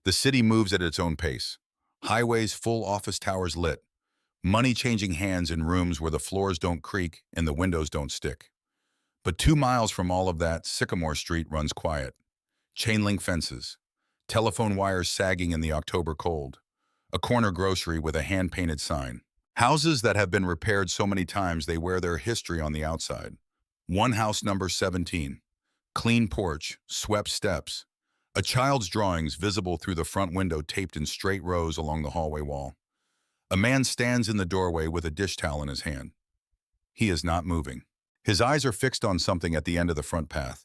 The city moves at its own pace. Highways full, office towers lit. Money changing hands in rooms where the floors don't creak and the windows don't stick. But 2 miles from all of that, Sycamore Street runs quiet. Chain link fences. Telephone wires sagging in the October cold. A corner grocery with a hand-painted sign. Houses that have been repaired so many times they wear their history on the outside. One house number 17. Clean porch, swept steps. A child's drawings visible through the front window taped in straight rows along the hallway wall. A man stands in the doorway with a dish towel in his hand. He is not moving. His eyes are fixed on something at the end of the front path.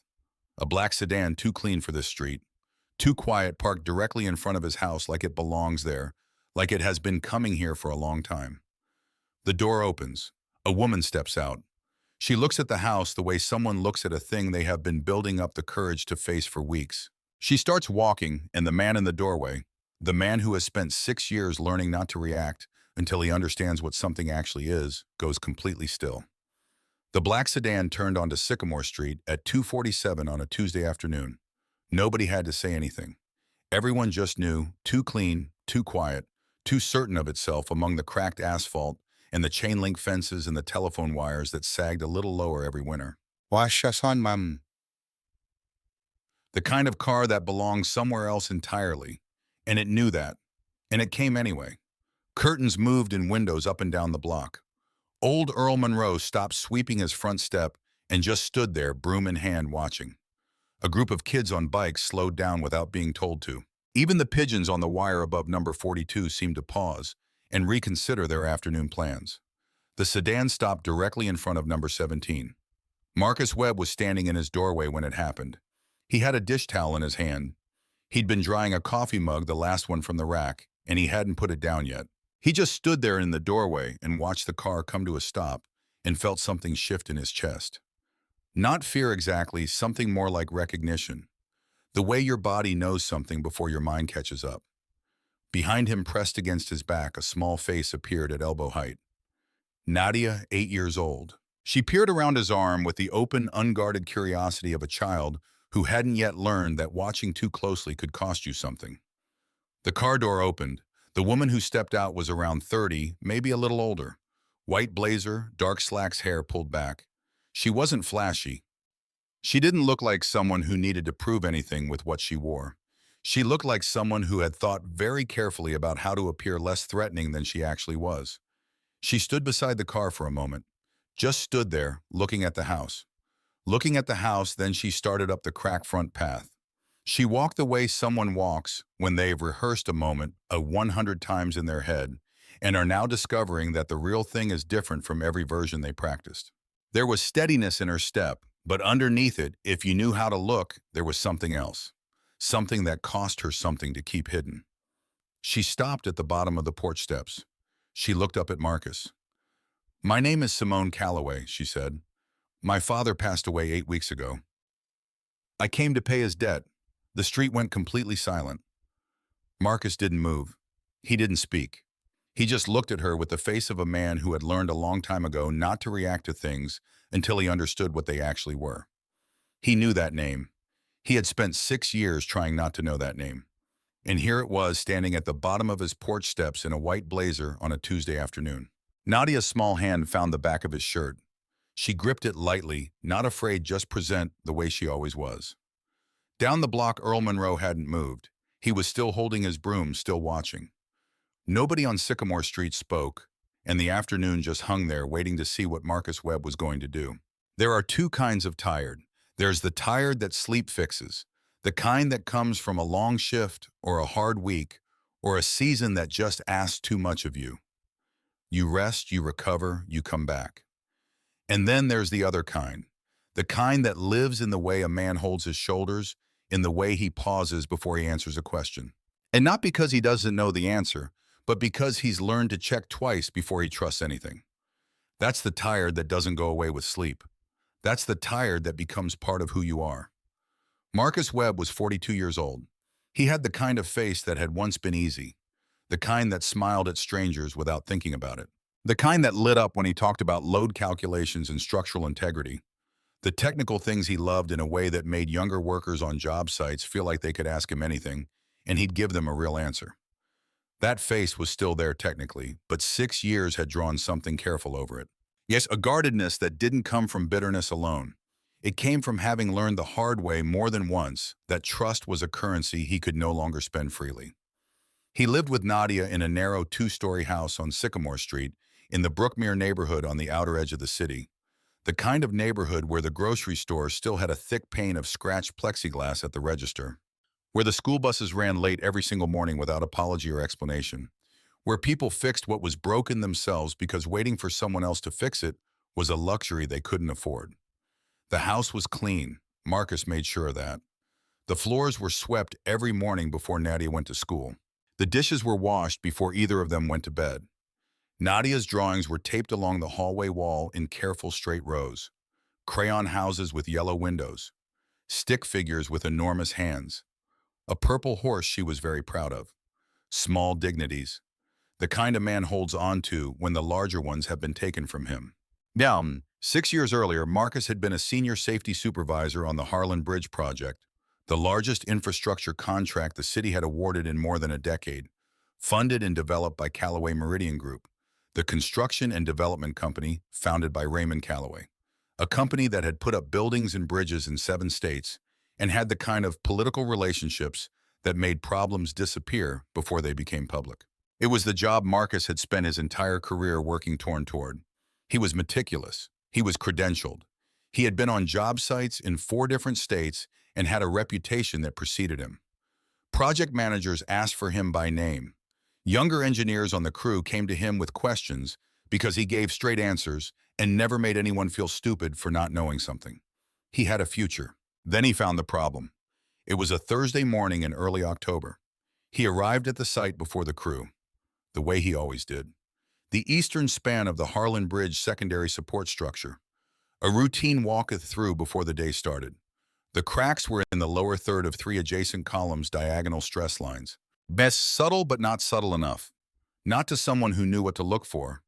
A black sedan too clean for this street. Too quiet, parked directly in front of his house like it belongs there, like it has been coming here for a long time. The door opens. A woman steps out. She looks at the house the way someone looks at a thing they have been building up the courage to face for weeks. She starts walking, and the man in the doorway, the man who has spent 6 years learning not to react until he understands what something actually is, goes completely still. The black sedan turned onto Sycamore Street at 2:47 on a Tuesday afternoon. Nobody had to say anything. Everyone just knew, too clean, too quiet, too certain of itself among the cracked asphalt and the chain link fences and the telephone wires that sagged a little lower every winter. Wash us on, mum. The kind of car that belongs somewhere else entirely. And it knew that. And it came anyway. Curtains moved in windows up and down the block. Old Earl Monroe stopped sweeping his front step and just stood there, broom in hand, watching. A group of kids on bikes slowed down without being told to. Even the pigeons on the wire above number 42 seemed to pause and reconsider their afternoon plans. The sedan stopped directly in front of number 17. Marcus Webb was standing in his doorway when it happened. He had a dish towel in his hand. He'd been drying a coffee mug, the last one from the rack, and he hadn't put it down yet. He just stood there in the doorway and watched the car come to a stop and felt something shift in his chest. Not fear exactly, something more like recognition. The way your body knows something before your mind catches up. Behind him, pressed against his back, a small face appeared at elbow height. Nadia, 8 years old. She peered around his arm with the open, unguarded curiosity of a child who hadn't yet learned that watching too closely could cost you something. The car door opened. The woman who stepped out was around 30, maybe a little older. White blazer, dark slacks, hair pulled back. She wasn't flashy. She didn't look like someone who needed to prove anything with what she wore. She looked like someone who had thought very carefully about how to appear less threatening than she actually was. She stood beside the car for a moment, just stood there, looking at the house. Looking at the house, then she started up the cracked front path. She walked the way someone walks when they've rehearsed a moment 100 times in their head and are now discovering that the real thing is different from every version they practiced. There was steadiness in her step, but underneath it, if you knew how to look, there was something else. Something that cost her something to keep hidden. She stopped at the bottom of the porch steps. She looked up at Marcus. "My name is Simone Calloway," she said. "My father passed away 8 weeks ago. I came to pay his debt." The street went completely silent. Marcus didn't move. He didn't speak. He just looked at her with the face of a man who had learned a long time ago not to react to things until he understood what they actually were. He knew that name. He had spent 6 years trying not to know that name. And here it was, standing at the bottom of his porch steps in a white blazer on a Tuesday afternoon. Nadia's small hand found the back of his shirt. She gripped it lightly, not afraid, just present the way she always was. Down the block, Earl Monroe hadn't moved. He was still holding his broom, still watching. Nobody on Sycamore Street spoke, and the afternoon just hung there waiting to see what Marcus Webb was going to do. There are two kinds of tired. There's the tired that sleep fixes, the kind that comes from a long shift or a hard week or a season that just asks too much of you. You rest, you recover, you come back. And then there's the other kind, the kind that lives in the way a man holds his shoulders, in the way he pauses before he answers a question. And not because he doesn't know the answer, but because he's learned to check twice before he trusts anything. That's the tired that doesn't go away with sleep. That's the tired that becomes part of who you are. Marcus Webb was 42 years old. He had the kind of face that had once been easy, the kind that smiled at strangers without thinking about it, the kind that lit up when he talked about load calculations and structural integrity, the technical things he loved in a way that made younger workers on job sites feel like they could ask him anything, and he'd give them a real answer. That face was still there technically, but 6 years had drawn something careful over it. Yes, a guardedness that didn't come from bitterness alone. It came from having learned the hard way more than once that trust was a currency he could no longer spend freely. He lived with Nadia in a narrow two-story house on Sycamore Street in the Brookmere neighborhood on the outer edge of the city, the kind of neighborhood where the grocery store still had a thick pane of scratched plexiglass at the register, where the school buses ran late every single morning without apology or explanation, where people fixed what was broken themselves because waiting for someone else to fix it was a luxury they couldn't afford. The house was clean. Marcus made sure of that. The floors were swept every morning before Nadia went to school. The dishes were washed before either of them went to bed. Nadia's drawings were taped along the hallway wall in careful straight rows. Crayon houses with yellow windows. Stick figures with enormous hands. A purple horse she was very proud of. Small dignities. The kind a man holds on to when the larger ones have been taken from him. Now, 6 years earlier, Marcus had been a senior safety supervisor on the Harlan Bridge project, the largest infrastructure contract the city had awarded in more than a decade, funded and developed by Callaway Meridian Group, the construction and development company founded by Raymond Callaway, a company that had put up buildings and bridges in 7 states and had the kind of political relationships that made problems disappear before they became public. It was the job Marcus had spent his entire career working toward. He was meticulous. He was credentialed. He had been on job sites in 4 different states and had a reputation that preceded him. Project managers asked for him by name. Younger engineers on the crew came to him with questions because he gave straight answers and never made anyone feel stupid for not knowing something. He had a future. Then he found the problem. It was a Thursday morning in early October. He arrived at the site before the crew, the way he always did. The eastern span of the Harlan Bridge secondary support structure. A routine walketh through before the day started. The cracks were in the lower third of 3 adjacent columns' diagonal stress lines. Best subtle but not subtle enough. Not to someone who knew what to look for.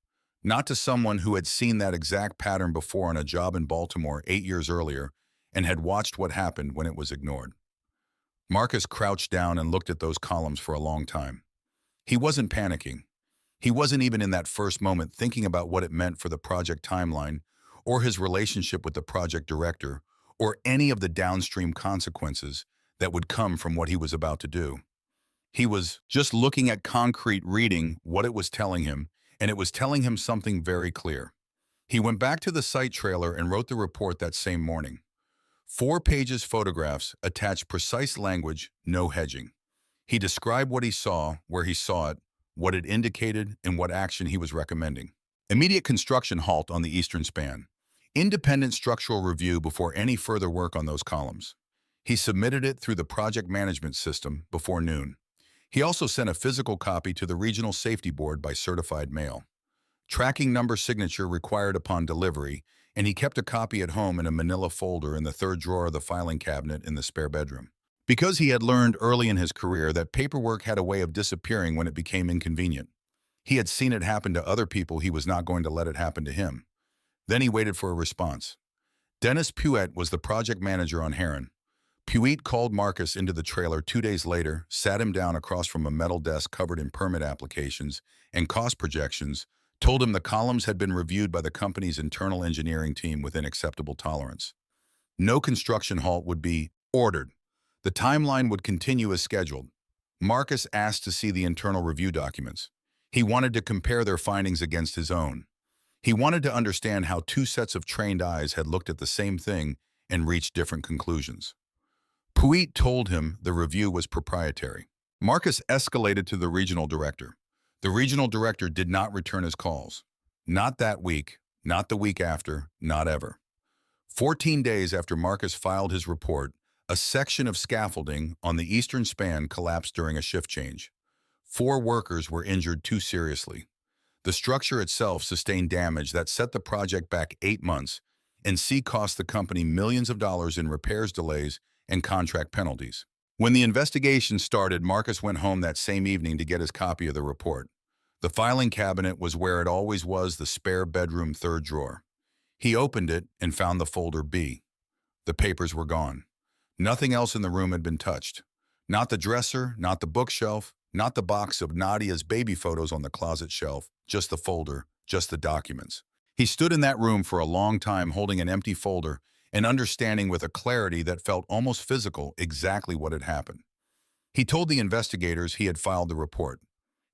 Not to someone who had seen that exact pattern before on a job in Baltimore 8 years earlier and had watched what happened when it was ignored. Marcus crouched down and looked at those columns for a long time. He wasn't panicking. He wasn't even in that first moment thinking about what it meant for the project timeline or his relationship with the project director or any of the downstream consequences that would come from what he was about to do. He was just looking at concrete, reading what it was telling him, and it was telling him something very clear. He went back to the site trailer and wrote the report that same morning. 4 pages photographs attached precise language, no hedging. He described what he saw, where he saw it, what it indicated, and what action he was recommending. Immediate construction halt on the eastern span. Independent structural review before any further work on those columns. He submitted it through the project management system before noon. He also sent a physical copy to the Regional Safety Board by certified mail. Tracking number signature required upon delivery, and he kept a copy at home in a manila folder in the 3rd drawer of the filing cabinet in the spare bedroom. Because he had learned early in his career that paperwork had a way of disappearing when it became inconvenient. He had seen it happen to other people. He was not going to let it happen to him. Then he waited for a response. Dennis Puett was the project manager on Heron. Puett called Marcus into the trailer 2 days later, sat him down across from a metal desk covered in permit applications and cost projections, told him the columns had been reviewed by the company's internal engineering team within acceptable tolerance. No construction halt would be ordered. The timeline would continue as scheduled. Marcus asked to see the internal review documents. He wanted to compare their findings against his own. He wanted to understand how 2 sets of trained eyes had looked at the same thing and reached different conclusions. Puett told him the review was proprietary. Marcus escalated to the regional director. The regional director did not return his calls. Not that week, not the week after, not ever. 14 days after Marcus filed his report, a section of scaffolding on the eastern span collapsed during a shift change. 4 workers were injured too seriously. The structure itself sustained damage that set the project back 8 months and cost the company millions of dollars in repairs delays and contract penalties. When the investigation started, Marcus went home that same evening to get his copy of the report. The filing cabinet was where it always was, the spare bedroom 3rd drawer. He opened it and found the folder B. The papers were gone. Nothing else in the room had been touched. Not the dresser, not the bookshelf, not the box of Nadia's baby photos on the closet shelf, just the folder, just the documents. He stood in that room for a long time holding an empty folder and understanding with a clarity that felt almost physical exactly what had happened. He told the investigators he had filed the report.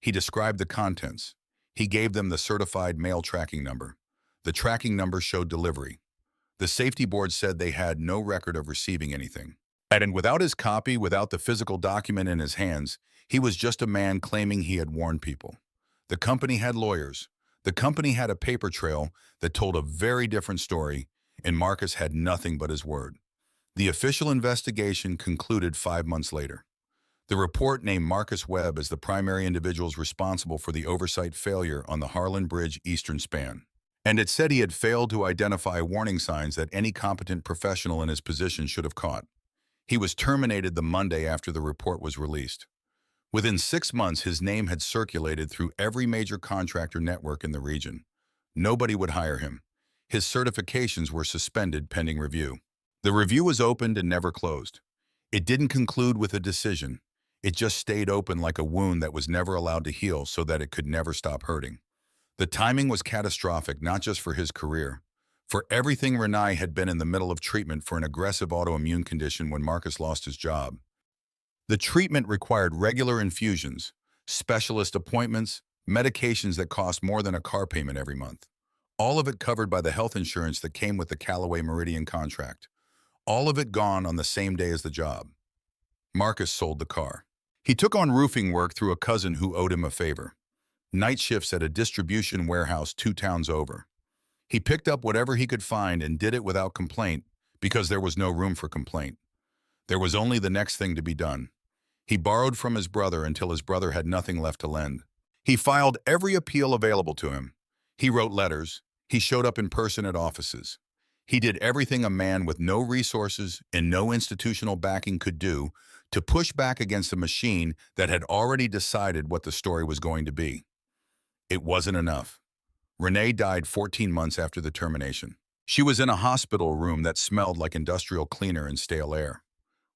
He described the contents. He gave them the certified mail tracking number. The tracking number showed delivery. The safety board said they had no record of receiving anything. And without his copy, without the physical document in his hands, he was just a man claiming he had warned people. The company had lawyers. The company had a paper trail that told a very different story, and Marcus had nothing but his word. The official investigation concluded 5 months later. The report named Marcus Webb as the primary individuals responsible for the oversight failure on the Harlan Bridge eastern span. And it said he had failed to identify warning signs that any competent professional in his position should have caught. He was terminated the Monday after the report was released. Within 6 months, his name had circulated through every major contractor network in the region. Nobody would hire him. His certifications were suspended pending review. The review was opened and never closed. It didn't conclude with a decision. It just stayed open like a wound that was never allowed to heal so that it could never stop hurting. The timing was catastrophic, not just for his career. For everything, Renai had been in the middle of treatment for an aggressive autoimmune condition when Marcus lost his job. The treatment required regular infusions, specialist appointments, medications that cost more than a car payment every month. All of it covered by the health insurance that came with the Callaway Meridian contract. All of it gone on the same day as the job. Marcus sold the car. He took on roofing work through a cousin who owed him a favor. Night shifts at a distribution warehouse 2 towns over. He picked up whatever he could find and did it without complaint because there was no room for complaint. There was only the next thing to be done. He borrowed from his brother until his brother had nothing left to lend. He filed every appeal available to him. He wrote letters. He showed up in person at offices. He did everything a man with no resources and no institutional backing could do to push back against a machine that had already decided what the story was going to be. It wasn't enough. Renee died 14 months after the termination. She was in a hospital room that smelled like industrial cleaner and stale air.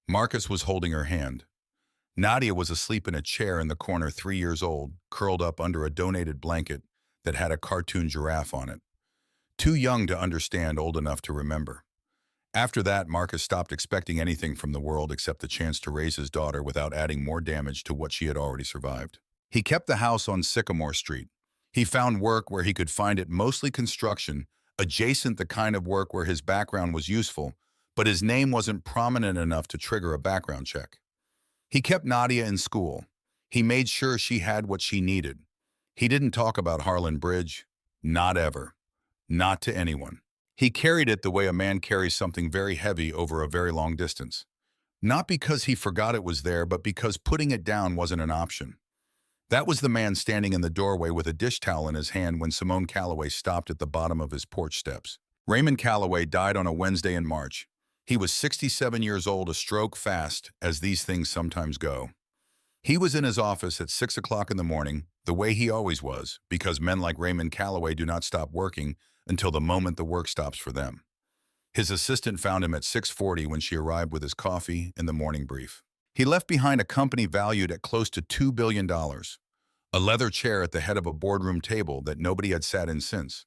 Marcus was holding her hand. Nadia was asleep in a chair in the corner, 3 years old, curled up under a donated blanket that had a cartoon giraffe on it. Too young to understand, old enough to remember. After that, Marcus stopped expecting anything from the world except the chance to raise his daughter without adding more damage to what she had already survived. He kept the house on Sycamore Street. He found work where he could find it, mostly construction, adjacent the kind of work where his background was useful, but his name wasn't prominent enough to trigger a background check. He kept Nadia in school. He made sure she had what she needed. He didn't talk about Harlan Bridge. Not ever. Not to anyone. He carried it the way a man carries something very heavy over a very long distance. Not because he forgot it was there, but because putting it down wasn't an option. That was the man standing in the doorway with a dish towel in his hand when Simone Calloway stopped at the bottom of his porch steps. Raymond Calloway died on a Wednesday in March. He was 67 years old, a stroke fast, as these things sometimes go. He was in his office at 6 o'clock in the morning, the way he always was, because men like Raymond Calloway do not stop working until the moment the work stops for them. His assistant found him at 6:40 when she arrived with his coffee and the morning brief. He left behind a company valued at close to $2 billion, a leather chair at the head of a boardroom table that nobody had sat in since,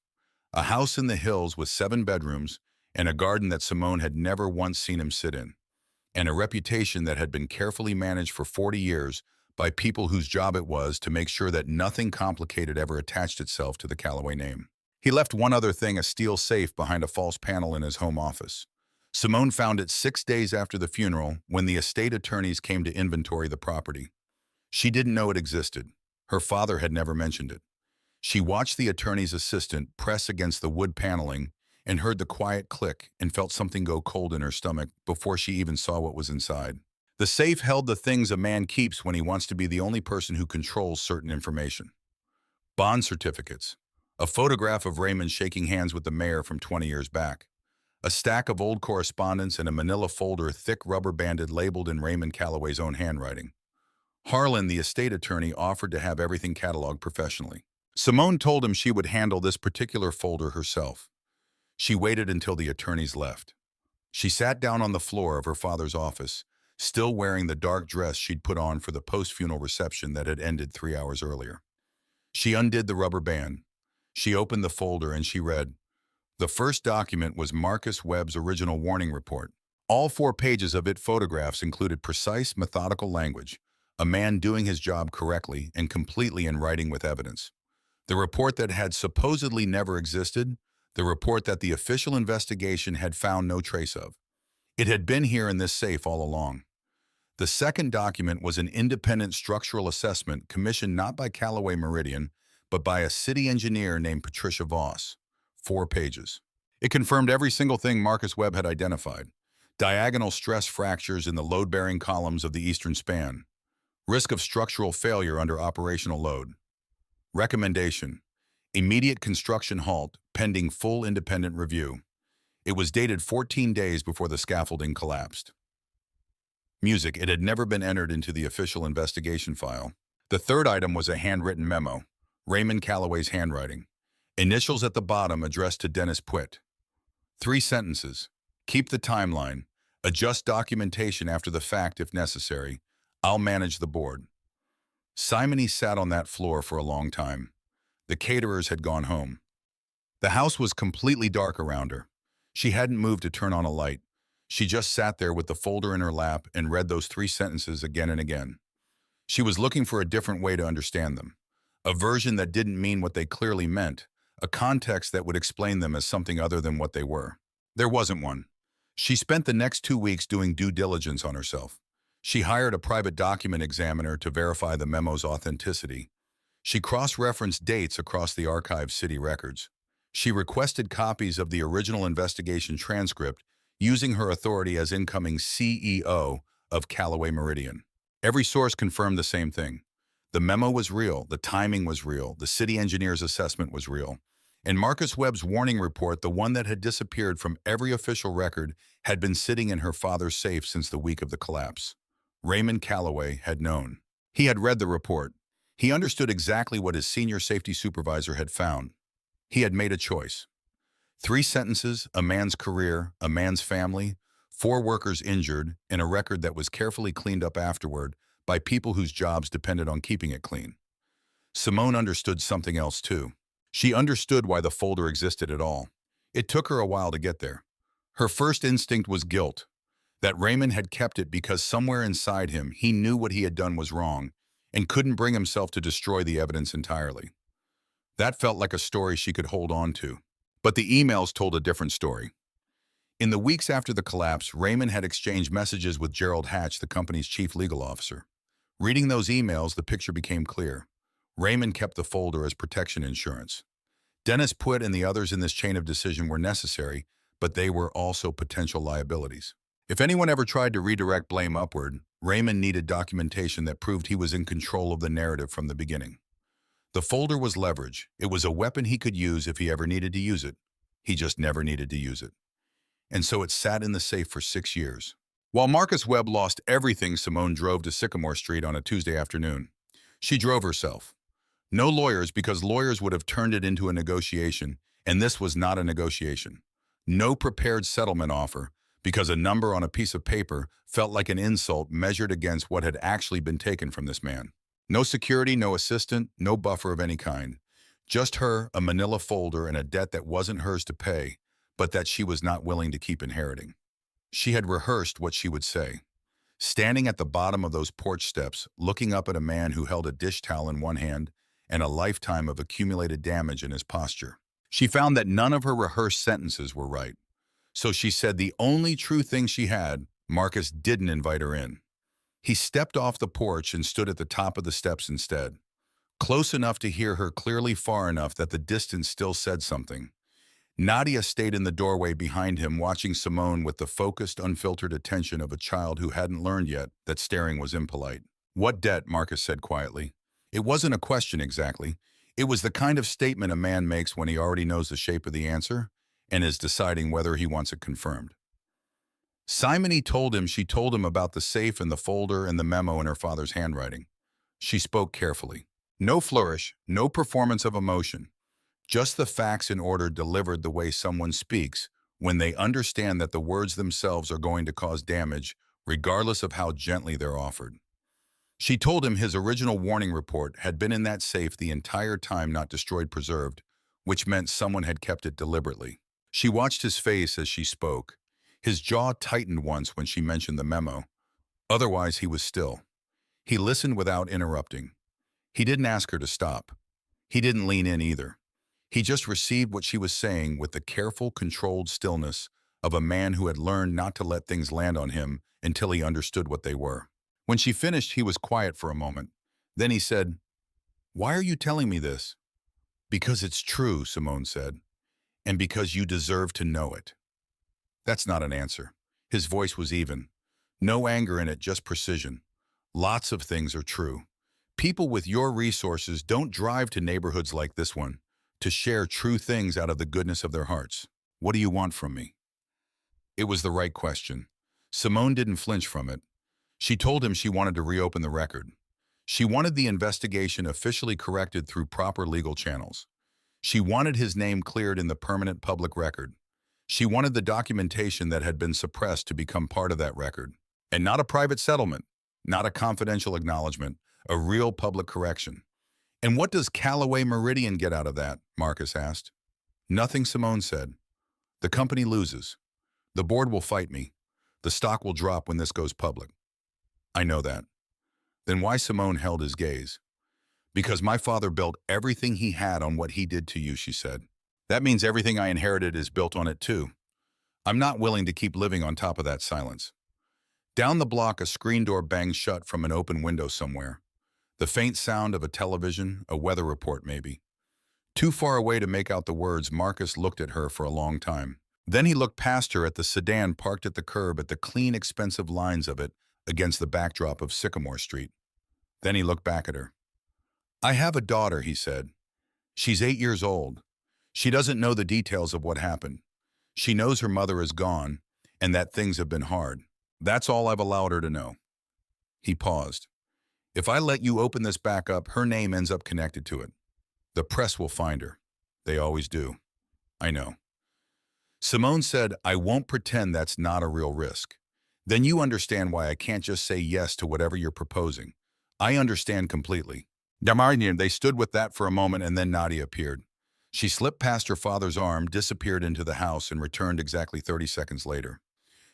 a house in the hills with 7 bedrooms and a garden that Simone had never once seen him sit in, and a reputation that had been carefully managed for 40 years by people whose job it was to make sure that nothing complicated ever attached itself to the Calloway name. He left one other thing, a steel safe behind a false panel in his home office. Simone found it 6 days after the funeral when the estate attorneys came to inventory the property. She didn't know it existed. Her father had never mentioned it. She watched the attorney's assistant press against the wood paneling and heard the quiet click and felt something go cold in her stomach before she even saw what was inside. The safe held the things a man keeps when he wants to be the only person who controls certain information. Bond certificates, a photograph of Raymond shaking hands with the mayor from 20 years back, a stack of old correspondence and a manila folder thick rubber-banded labeled in Raymond Calloway's own handwriting. Harlan, the estate attorney, offered to have everything cataloged professionally. Simone told him she would handle this particular folder herself. She waited until the attorneys left. She sat down on the floor of her father's office, still wearing the dark dress she'd put on for the post-funeral reception that had ended 3 hours earlier. She undid the rubber band. She opened the folder and she read. The first document was Marcus Webb's original warning report. All 4 pages of it photographs included precise, methodical language, a man doing his job correctly and completely in writing with evidence. The report that had supposedly never existed, the report that the official investigation had found no trace of. It had been here in this safe all along. The second document was an independent structural assessment commissioned not by Callaway Meridian, but by a city engineer named Patricia Voss. 4 pages. It confirmed every single thing Marcus Webb had identified. Diagonal stress fractures in the load-bearing columns of the eastern span. Risk of structural failure under operational load. Recommendation: immediate construction halt pending full independent review. It was dated 14 days before the scaffolding collapsed. Music: it had never been entered into the official investigation file. The third item was a handwritten memo, Raymond Callaway's handwriting. Initials at the bottom addressed to Dennis Puett. 3 sentences. Keep the timeline. Adjust documentation after the fact if necessary. I'll manage the board. Simony sat on that floor for a long time. The caterers had gone home. The house was completely dark around her. She hadn't moved to turn on a light. She just sat there with the folder in her lap and read those 3 sentences again and again. She was looking for a different way to understand them. A version that didn't mean what they clearly meant. A context that would explain them as something other than what they were. There wasn't one. She spent the next 2 weeks doing due diligence on herself. She hired a private document examiner to verify the memo's authenticity. She cross-referenced dates across the archived city records. She requested copies of the original investigation transcript using her authority as incoming CEO of Callaway Meridian. Every source confirmed the same thing. The memo was real, the timing was real, the city engineer's assessment was real. And Marcus Webb's warning report, the one that had disappeared from every official record, had been sitting in her father's safe since the week of the collapse. Raymond Callaway had known. He had read the report. He understood exactly what his senior safety supervisor had found. He had made a choice. 3 sentences, a man's career, a man's family, 4 workers injured, and a record that was carefully cleaned up afterward by people whose jobs depended on keeping it clean. Simone understood something else too. She understood why the folder existed at all. It took her a while to get there. Her first instinct was guilt, that Raymond had kept it because somewhere inside him he knew what he had done was wrong and couldn't bring himself to destroy the evidence entirely. That felt like a story she could hold on to. But the emails told a different story. In the weeks after the collapse, Raymond had exchanged messages with Gerald Hatch, the company's chief legal officer. Reading those emails, the picture became clear. Raymond kept the folder as protection insurance. Dennis Puett and the others in this chain of decision were necessary, but they were also potential liabilities. If anyone ever tried to redirect blame upward, Raymond needed documentation that proved he was in control of the narrative from the beginning. The folder was leverage. It was a weapon he could use if he ever needed to use it. He just never needed to use it. And so it sat in the safe for 6 years. While Marcus Webb lost everything, Simone drove to Sycamore Street on a Tuesday afternoon. She drove herself. No lawyers, because lawyers would have turned it into a negotiation, and this was not a negotiation. No prepared settlement offer, because a number on a piece of paper felt like an insult measured against what had actually been taken from this man. No security, no assistant, no buffer of any kind. Just her, a manila folder, and a debt that wasn't hers to pay, but that she was not willing to keep inheriting. She had rehearsed what she would say. Standing at the bottom of those porch steps, looking up at a man who held a dish towel in one hand and a lifetime of accumulated damage in his posture. She found that none of her rehearsed sentences were right. So she said the only true thing she had. Marcus didn't invite her in. He stepped off the porch and stood at the top of the steps instead. Close enough to hear her clearly, far enough that the distance still said something. Nadia stayed in the doorway behind him, watching Simone with the focused, unfiltered attention of a child who hadn't learned yet that staring was impolite. "What debt?" Marcus said quietly. It wasn't a question exactly. It was the kind of statement a man makes when he already knows the shape of the answer and is deciding whether he wants it confirmed. Simony told him she told him about the safe and the folder and the memo in her father's handwriting. She spoke carefully. No flourish, no performance of emotion. Just the facts in order, delivered the way someone speaks when they understand that the words themselves are going to cause damage, regardless of how gently they're offered. She told him his original warning report had been in that safe the entire time, not destroyed, preserved, which meant someone had kept it deliberately. She watched his face as she spoke. His jaw tightened once when she mentioned the memo. Otherwise, he was still. He listened without interrupting. He didn't ask her to stop. He didn't lean in either. He just received what she was saying with the careful, controlled stillness of a man who had learned not to let things land on him until he understood what they were. When she finished, he was quiet for a moment. Then he said, "Why are you telling me this?" "Because it's true," Simone said, "and because you deserve to know it." That's not an answer. His voice was even. No anger in it, just precision. Lots of things are true. People with your resources don't drive to neighborhoods like this one to share true things out of the goodness of their hearts. What do you want from me? It was the right question. Simone didn't flinch from it. She told him she wanted to reopen the record. She wanted the investigation officially corrected through proper legal channels. She wanted his name cleared in the permanent public record. She wanted the documentation that had been suppressed to become part of that record. And not a private settlement, not a confidential acknowledgement, a real public correction. "And what does Callaway Meridian get out of that?" Marcus asked. "Nothing," Simone said. "The company loses. The board will fight me. The stock will drop when this goes public." "I know that." Then why? Simone held his gaze. "Because my father built everything he had on what he did to you," she said. "That means everything I inherited is built on it too. I'm not willing to keep living on top of that silence." Down the block, a screen door banged shut from an open window somewhere. The faint sound of a television, a weather report maybe. Too far away to make out the words, Marcus looked at her for a long time. Then he looked past her at the sedan parked at the curb, at the clean, expensive lines of it against the backdrop of Sycamore Street. Then he looked back at her. "I have a daughter," he said. "She's 8 years old. She doesn't know the details of what happened. She knows her mother is gone and that things have been hard. That's all I've allowed her to know." He paused. "If I let you open this back up, her name ends up connected to it. The press will find her. They always do." "I know." Simone said, "I won't pretend that's not a real risk. Then you understand why I can't just say yes to whatever you're proposing. I understand completely." They stood with that for a moment, and then Nadia appeared. She slipped past her father's arm, disappeared into the house, and returned exactly 30 seconds later.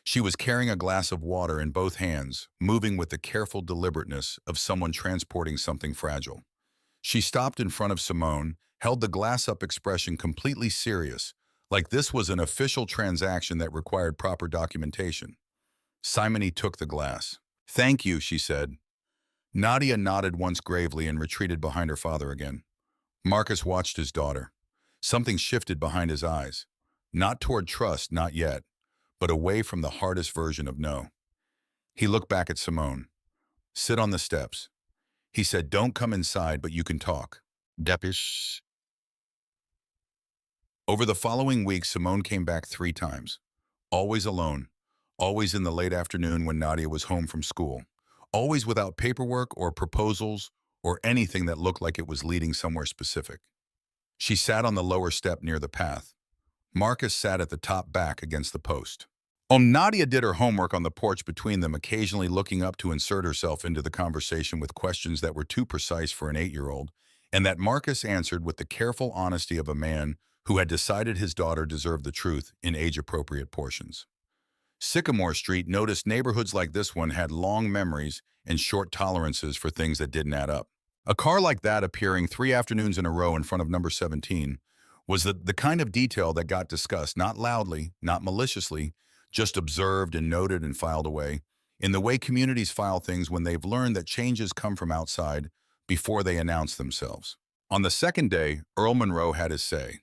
She was carrying a glass of water in both hands, moving with the careful deliberateness of someone transporting something fragile. She stopped in front of Simone, held the glass up, expression completely serious, like this was an official transaction that required proper documentation. Simone took the glass. "Thank you," she said. Nadia nodded once gravely and retreated behind her father again. Marcus watched his daughter. Something shifted behind his eyes. Not toward trust, not yet, but away from the hardest version of no. He looked back at Simone. "Sit on the steps." He said, "Don't come inside, but you can talk." Depish. Over the following week, Simone came back 3 times. Always alone. Always in the late afternoon when Nadia was home from school. Always without paperwork or proposals or anything that looked like it was leading somewhere specific. She sat on the lower step near the path. Marcus sat at the top back against the post. Nadia did her homework on the porch between them, occasionally looking up to insert herself into the conversation with questions that were too precise for an 8-year-old, and that Marcus answered with the careful honesty of a man who had decided his daughter deserved the truth in age-appropriate portions. Sycamore Street noticed neighborhoods like this one had long memories and short tolerances for things that didn't add up. A car like that appearing 3 afternoons in a row in front of number 17 was the kind of detail that got discussed, not loudly, not maliciously, just observed and noted and filed away, in the way communities file things when they've learned that changes come from outside before they announce themselves. On the second day, Earl Monroe had his say.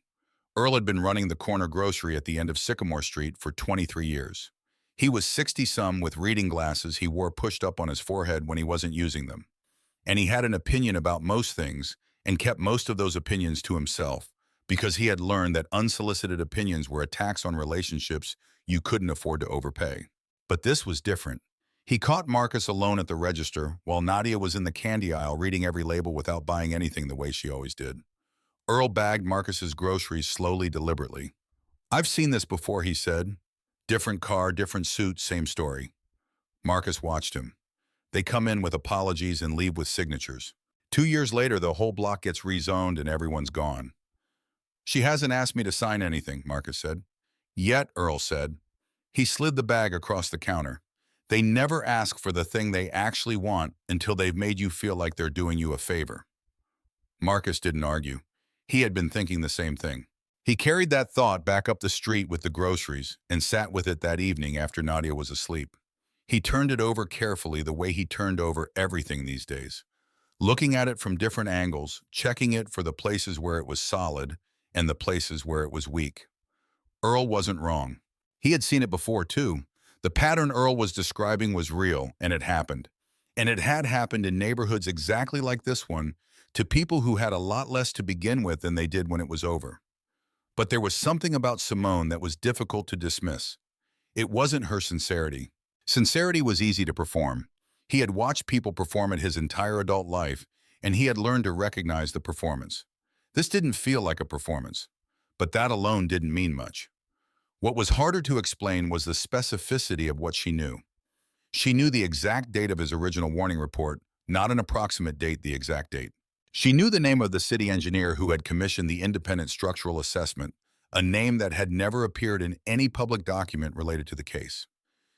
Earl had been running the corner grocery at the end of Sycamore Street for 23 years. He was 60-some with reading glasses he wore pushed up on his forehead when he wasn't using them. And he had an opinion about most things and kept most of those opinions to himself because he had learned that unsolicited opinions were a tax on relationships you couldn't afford to overpay. But this was different. He caught Marcus alone at the register while Nadia was in the candy aisle reading every label without buying anything the way she always did. Earl bagged Marcus's groceries slowly, deliberately. "I've seen this before," he said. "Different car, different suit, same story." Marcus watched him. They come in with apologies and leave with signatures. 2 years later, the whole block gets rezoned and everyone's gone. She hasn't asked me to sign anything, Marcus said. Yet, Earl said. He slid the bag across the counter. They never ask for the thing they actually want until they've made you feel like they're doing you a favor. Marcus didn't argue. He had been thinking the same thing. He carried that thought back up the street with the groceries and sat with it that evening after Nadia was asleep. He turned it over carefully the way he turned over everything these days, looking at it from different angles, checking it for the places where it was solid and the places where it was weak. Earl wasn't wrong. He had seen it before, too. The pattern Earl was describing was real, and it happened. And it had happened in neighborhoods exactly like this one, to people who had a lot less to begin with than they did when it was over. But there was something about Simone that was difficult to dismiss. It wasn't her sincerity. Sincerity was easy to perform. He had watched people perform it his entire adult life, and he had learned to recognize the performance. This didn't feel like a performance, but that alone didn't mean much. What was harder to explain was the specificity of what she knew. She knew the exact date of his original warning report, not an approximate date, the exact date. She knew the name of the city engineer who had commissioned the independent structural assessment, a name that had never appeared in any public document related to the case.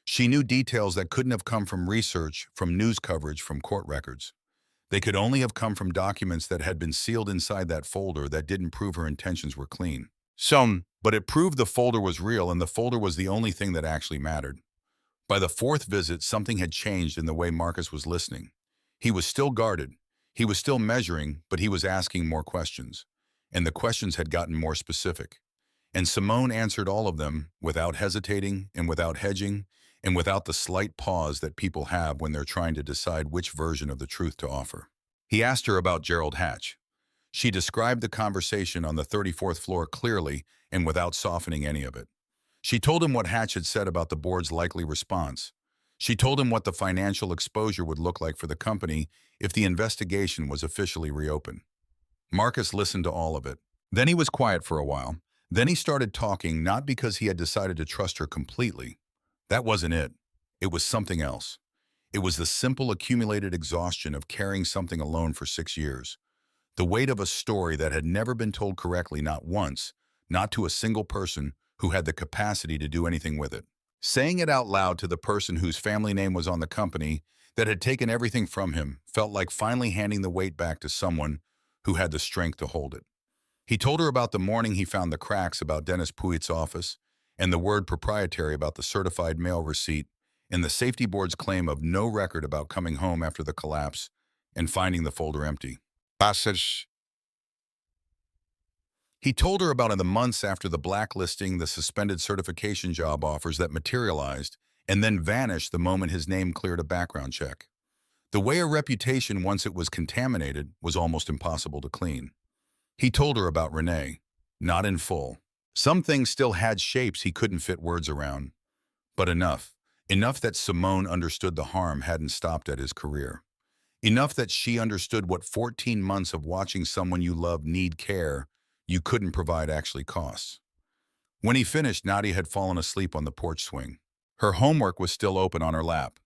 She knew details that couldn't have come from research, from news coverage, from court records. They could only have come from documents that had been sealed inside that folder that didn't prove her intentions were clean. But it proved the folder was real, and the folder was the only thing that actually mattered. By the fourth visit, something had changed in the way Marcus was listening. He was still guarded. He was still measuring, but he was asking more questions. And the questions had gotten more specific. And Simone answered all of them without hesitating and without hedging and without the slight pause that people have when they're trying to decide which version of the truth to offer. He asked her about Gerald Hatch. She described the conversation on the 34th floor clearly and without softening any of it. She told him what Hatch had said about the board's likely response. She told him what the financial exposure would look like for the company if the investigation was officially reopened. Marcus listened to all of it. Then he was quiet for a while. Then he started talking, not because he had decided to trust her completely. That wasn't it. It was something else. It was the simple accumulated exhaustion of carrying something alone for 6 years. The weight of a story that had never been told correctly, not once, not to a single person who had the capacity to do anything with it. Saying it out loud to the person whose family name was on the company that had taken everything from him felt like finally handing the weight back to someone who had the strength to hold it. He told her about the morning he found the cracks about Dennis Puit's office, and the word proprietary about the certified mail receipt, and the safety board's claim of no record about coming home after the collapse and finding the folder empty. Passage. He told her about in the months after the blacklisting, the suspended certification job offers that materialized and then vanished the moment his name cleared a background check. The way a reputation, once it was contaminated, was almost impossible to clean. He told her about Renee, not in full. Some things still had shapes he couldn't fit words around, but enough. Enough that Simone understood the harm hadn't stopped at his career. Enough that she understood what 14 months of watching someone you love need care you couldn't provide actually costs. When he finished, Nadia had fallen asleep on the porch swing. Her homework was still open on her lap.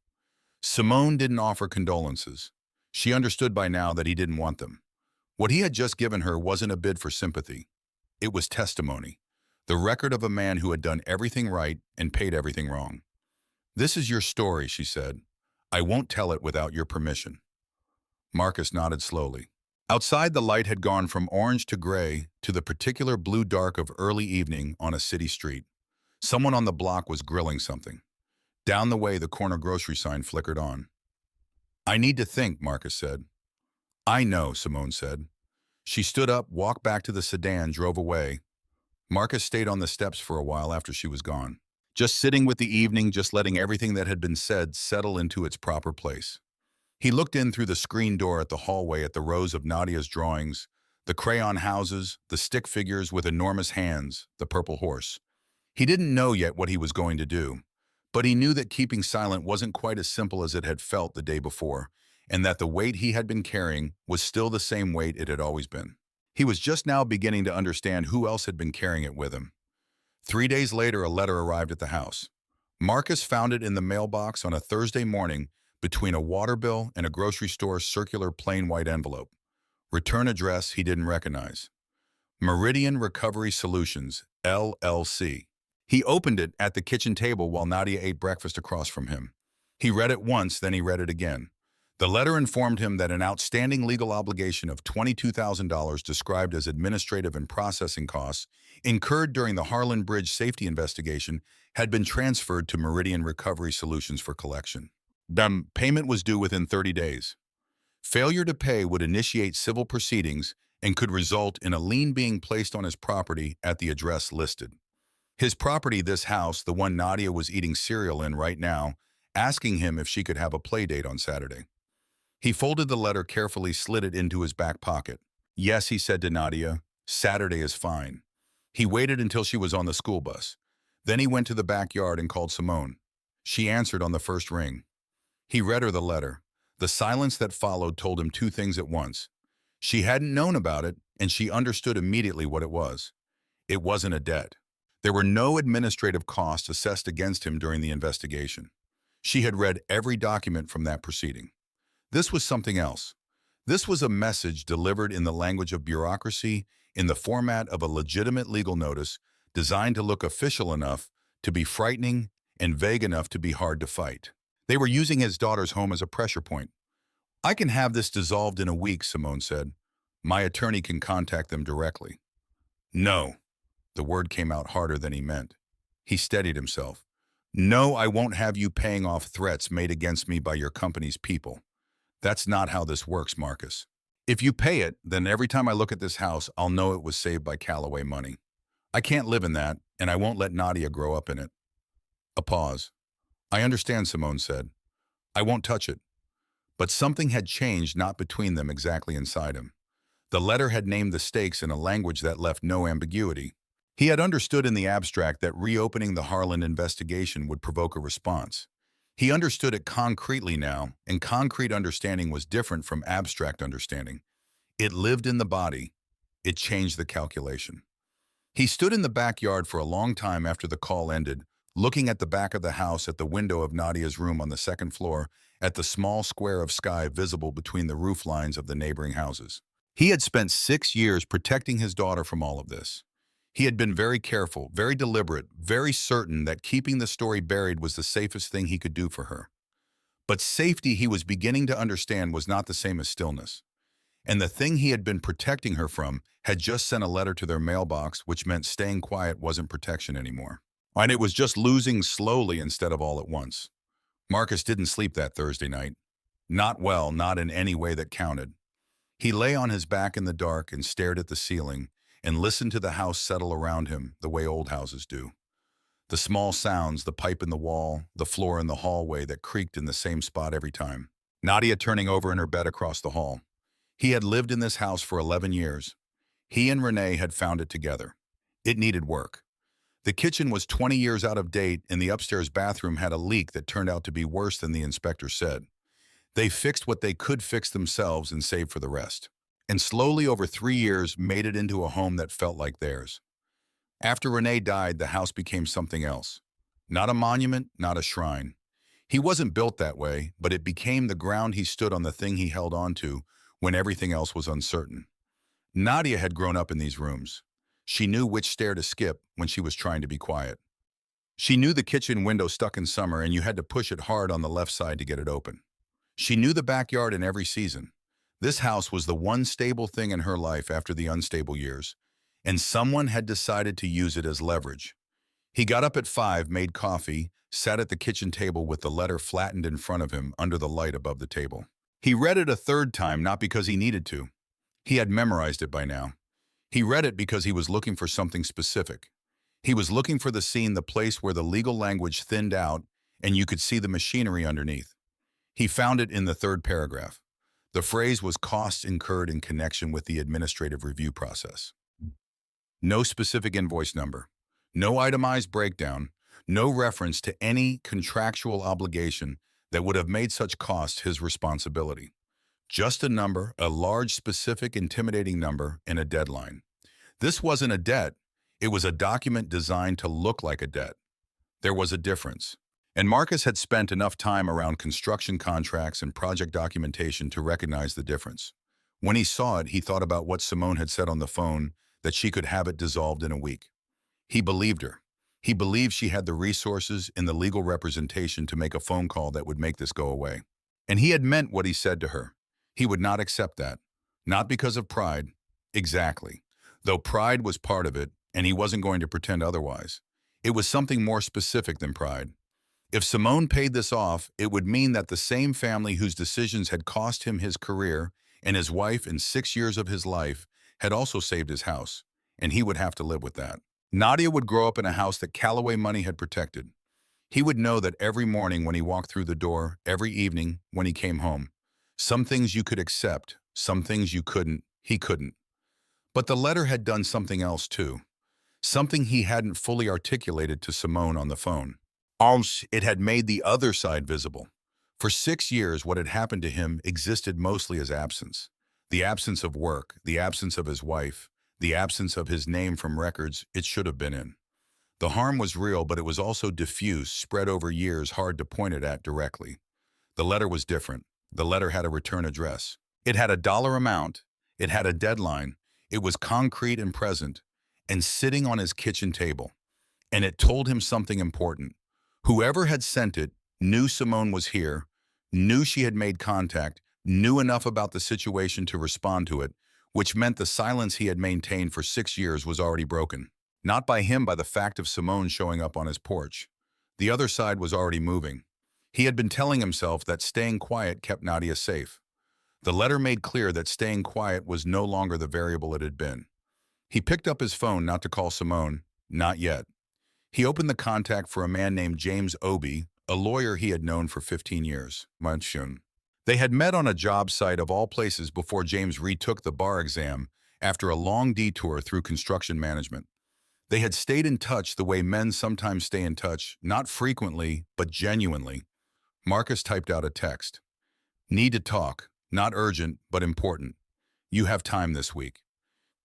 Simone didn't offer condolences. She understood by now that he didn't want them. What he had just given her wasn't a bid for sympathy. It was testimony, the record of a man who had done everything right and paid everything wrong. "This is your story," she said. "I won't tell it without your permission." Marcus nodded slowly. Outside, the light had gone from orange to gray to the particular blue dark of early evening on a city street. Someone on the block was grilling something. Down the way, the corner grocery sign flickered on. "I need to think," Marcus said. "I know," Simone said. She stood up, walked back to the sedan, drove away. Marcus stayed on the steps for a while after she was gone, just sitting with the evening, just letting everything that had been said settle into its proper place. He looked in through the screen door at the hallway at the rows of Nadia's drawings, the crayon houses, the stick figures with enormous hands, the purple horse. He didn't know yet what he was going to do, but he knew that keeping silent wasn't quite as simple as it had felt the day before, and that the weight he had been carrying was still the same weight it had always been. He was just now beginning to understand who else had been carrying it with him. 3 days later, a letter arrived at the house. Marcus found it in the mailbox on a Thursday morning between a water bill and a grocery store circular plain white envelope. Return address he didn't recognize. Meridian Recovery Solutions, LLC. He opened it at the kitchen table while Nadia ate breakfast across from him. He read it once, then he read it again. The letter informed him that an outstanding legal obligation of $22,000 described as administrative and processing costs incurred during the Harlan Bridge safety investigation had been transferred to Meridian Recovery Solutions for collection. The payment was due within 30 days. Failure to pay would initiate civil proceedings and could result in a lien being placed on his property at the address listed. His property, this house, the one Nadia was eating cereal in right now, asking him if she could have a play date on Saturday. He folded the letter carefully, slid it into his back pocket. Yes, he said to Nadia, Saturday is fine. He waited until she was on the school bus. Then he went to the backyard and called Simone. She answered on the first ring. He read her the letter. The silence that followed told him two things at once. She hadn't known about it, and she understood immediately what it was. It wasn't a debt. There were no administrative costs assessed against him during the investigation. She had read every document from that proceeding. This was something else. This was a message delivered in the language of bureaucracy, in the format of a legitimate legal notice, designed to look official enough to be frightening and vague enough to be hard to fight. They were using his daughter's home as a pressure point. I can have this dissolved in a week, Simone said. My attorney can contact them directly. No. The word came out harder than he meant. He steadied himself. No, I won't have you paying off threats made against me by your company's people. That's not how this works, Marcus. If you pay it, then every time I look at this house, I'll know it was saved by Callaway money. I can't live in that, and I won't let Nadia grow up in it. A pause. I understand, Simone said. I won't touch it. But something had changed not between them, exactly inside him. The letter had named the stakes in a language that left no ambiguity. He had understood in the abstract that reopening the Harlan investigation would provoke a response. He understood it concretely now, and concrete understanding was different from abstract understanding. It lived in the body. It changed the calculation. He stood in the backyard for a long time after the call ended, looking at the back of the house, at the window of Nadia's room on the second floor, at the small square of sky visible between the roof lines of the neighboring houses. He had spent 6 years protecting his daughter from all of this. He had been very careful, very deliberate, very certain that keeping the story buried was the safest thing he could do for her. But safety, he was beginning to understand, was not the same as stillness. And the thing he had been protecting her from had just sent a letter to their mailbox, which meant staying quiet wasn't protection anymore. And it was just losing slowly instead of all at once. Marcus didn't sleep that Thursday night. Not well, not in any way that counted. He lay on his back in the dark and stared at the ceiling and listened to the house settle around him the way old houses do. The small sounds, the pipe in the wall, the floor in the hallway that creaked in the same spot every time. Nadia turning over in her bed across the hall. He had lived in this house for 11 years. He and Renee had found it together. It needed work. The kitchen was 20 years out of date, and the upstairs bathroom had a leak that turned out to be worse than the inspector said. They fixed what they could fix themselves and saved for the rest. And slowly over 3 years made it into a home that felt like theirs. After Renee died, the house became something else. Not a monument, not a shrine. He wasn't built that way, but it became the ground he stood on, the thing he held on to when everything else was uncertain. Nadia had grown up in these rooms. She knew which stair to skip when she was trying to be quiet. She knew the kitchen window stuck in summer and you had to push it hard on the left side to get it open. She knew the backyard in every season. This house was the one stable thing in her life after the unstable years, and someone had decided to use it as leverage. He got up at 5, made coffee, sat at the kitchen table with the letter flattened in front of him under the light above the table. He read it a third time, not because he needed to. He had memorized it by now. He read it because he was looking for something specific. He was looking for the scene, the place where the legal language thinned out and you could see the machinery underneath. He found it in the third paragraph. The phrase was costs incurred in connection with the administrative review process. No specific invoice number, no itemized breakdown, no reference to any contractual obligation that would have made such costs his responsibility. Just a number, a large, specific, intimidating number, and a deadline. This wasn't a debt. It was a document designed to look like a debt. There was a difference. And Marcus had spent enough time around construction contracts and project documentation to recognize the difference. When he saw it, he thought about what Simone had said on the phone, that she could have it dissolved in a week. He believed her. He believed she had the resources and the legal representation to make a phone call that would make this go away. And he had meant what he said to her. He would not accept that. Not because of pride. Exactly. Though pride was part of it, and he wasn't going to pretend otherwise. It was something more specific than pride. If Simone paid this off, it would mean that the same family whose decisions had cost him his career and his wife and 6 years of his life had also saved his house, and he would have to live with that. Nadia would grow up in a house that Callaway money had protected. He would know that every morning when he walked through the door, every evening when he came home. Some things you could accept, some things you couldn't. He couldn't. But the letter had done something else too. Something he hadn't fully articulated to Simone on the phone. It had made the other side visible. For 6 years, what had happened to him existed mostly as absence. The absence of work, the absence of his wife, the absence of his name from records it should have been in. The harm was real, but it was also diffuse, spread over years, hard to point it at directly. The letter was different. The letter had a return address. It had a dollar amount. It had a deadline. It was concrete and present, and sitting on his kitchen table. And it told him something important. Whoever had sent it knew Simone was here, knew she had made contact, knew enough about the situation to respond to it, which meant the silence he had maintained for 6 years was already broken. Not by him, by the fact of Simone showing up on his porch. The other side was already moving. He had been telling himself that staying quiet kept Nadia safe. The letter made clear that staying quiet was no longer the variable it had been. He picked up his phone not to call Simone, not yet. He opened the contact for a man named James Obi, a lawyer he had known for 15 years. They had met on a job site of all places before James retook the bar exam after a long detour through construction management. They had stayed in touch the way men sometimes stay in touch, not frequently, but genuinely. Marcus typed out a text. Need to talk, not urgent, but important. You have time this week.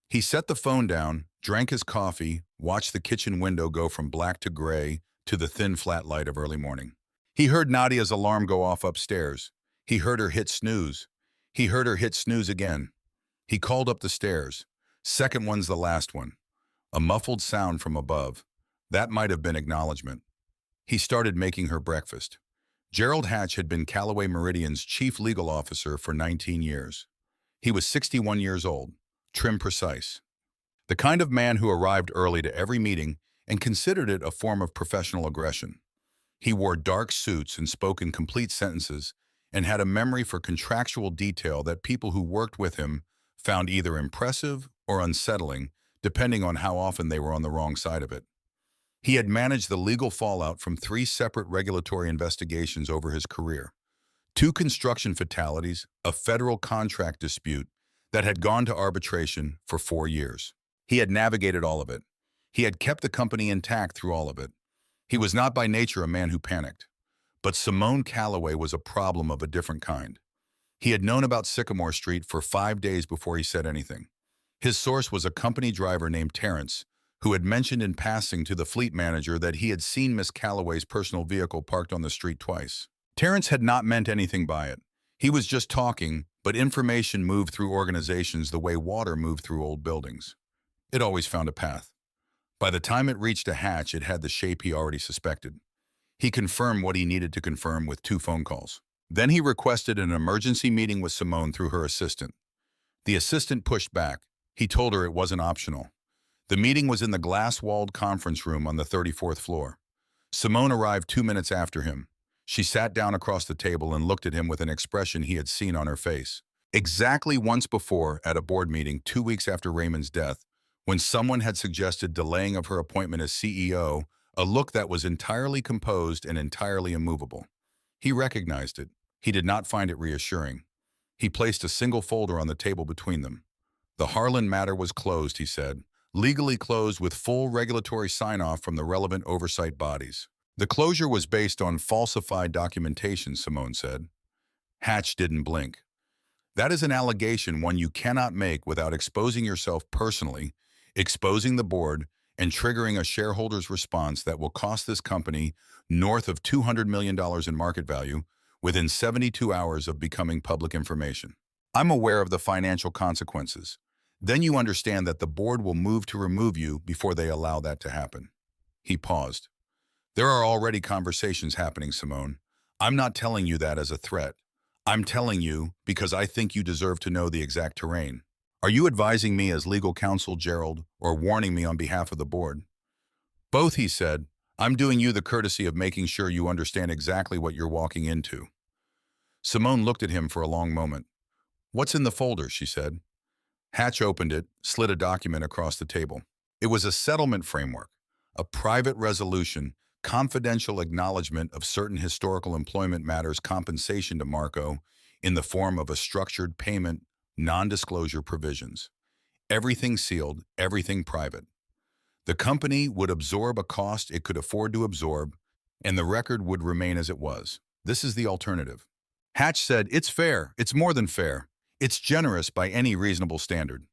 He set the phone down, drank his coffee, watched the kitchen window go from black to gray to the thin flat light of early morning. He heard Nadia's alarm go off upstairs. He heard her hit snooze. He heard her hit snooze again. He called up the stairs. Second one's the last one. A muffled sound from above. That might have been acknowledgement. He started making her breakfast. Gerald Hatch had been Callaway Meridian's chief legal officer for 19 years. He was 61 years old, trim precise. The kind of man who arrived early to every meeting and considered it a form of professional aggression. He wore dark suits and spoke in complete sentences and had a memory for contractual detail that people who worked with him found either impressive or unsettling, depending on how often they were on the wrong side of it. He had managed the legal fallout from 3 separate regulatory investigations over his career, 2 construction fatalities, a federal contract dispute that had gone to arbitration for 4 years. He had navigated all of it. He had kept the company intact through all of it. He was not by nature a man who panicked. But Simone Callaway was a problem of a different kind. He had known about Sycamore Street for 5 days before he said anything. His source was a company driver named Terrence, who had mentioned in passing to the fleet manager that he had seen Miss Callaway's personal vehicle parked on the street twice. Terrence had not meant anything by it. He was just talking, but information moved through organizations the way water moved through old buildings. It always found a path. By the time it reached a hatch, it had the shape he already suspected. He confirmed what he needed to confirm with 2 phone calls. Then he requested an emergency meeting with Simone through her assistant. The assistant pushed back. He told her it wasn't optional. The meeting was in the glass-walled conference room on the 34th floor. Simone arrived 2 minutes after him. She sat down across the table and looked at him with an expression he had seen on her face. Exactly once before, at a board meeting 2 weeks after Raymond's death, when someone had suggested delaying of her appointment as CEO, a look that was entirely composed and entirely immovable. He recognized it. He did not find it reassuring. He placed a single folder on the table between them. The Harlan matter was closed, he said, legally closed with full regulatory sign-off from the relevant oversight bodies. The closure was based on falsified documentation, Simone said. Hatch didn't blink. That is an allegation one you cannot make without exposing yourself personally, exposing the board, and triggering a shareholder's response that will cost this company north of $200 million in market value within 72 hours of becoming public information. I'm aware of the financial consequences. Then you understand that the board will move to remove you before they allow that to happen. He paused. There are already conversations happening, Simone. I'm not telling you that as a threat. I'm telling you because I think you deserve to know the exact terrain. Are you advising me as legal counsel, Gerald, or warning me on behalf of the board? Both, he said. I'm doing you the courtesy of making sure you understand exactly what you're walking into. Simone looked at him for a long moment. What's in the folder, she said. Hatch opened it, slid a document across the table. It was a settlement framework, a private resolution, confidential acknowledgement of certain historical employment matters compensation to Marco in the form of a structured payment, non-disclosure provisions. Everything sealed, everything private. The company would absorb a cost it could afford to absorb, and the record would remain as it was. This is the alternative. Hatch said, it's fair, it's more than fair. It's generous by any reasonable standard.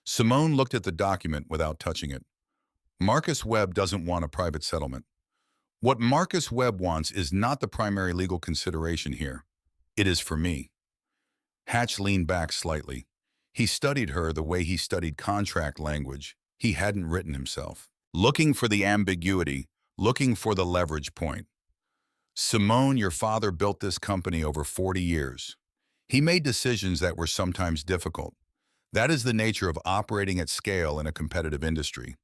Simone looked at the document without touching it. Marcus Webb doesn't want a private settlement. What Marcus Webb wants is not the primary legal consideration here. It is for me. Hatch leaned back slightly. He studied her the way he studied contract language he hadn't written himself, looking for the ambiguity, looking for the leverage point. Simone, your father built this company over 40 years. He made decisions that were sometimes difficult. That is the nature of operating at scale in a competitive industry.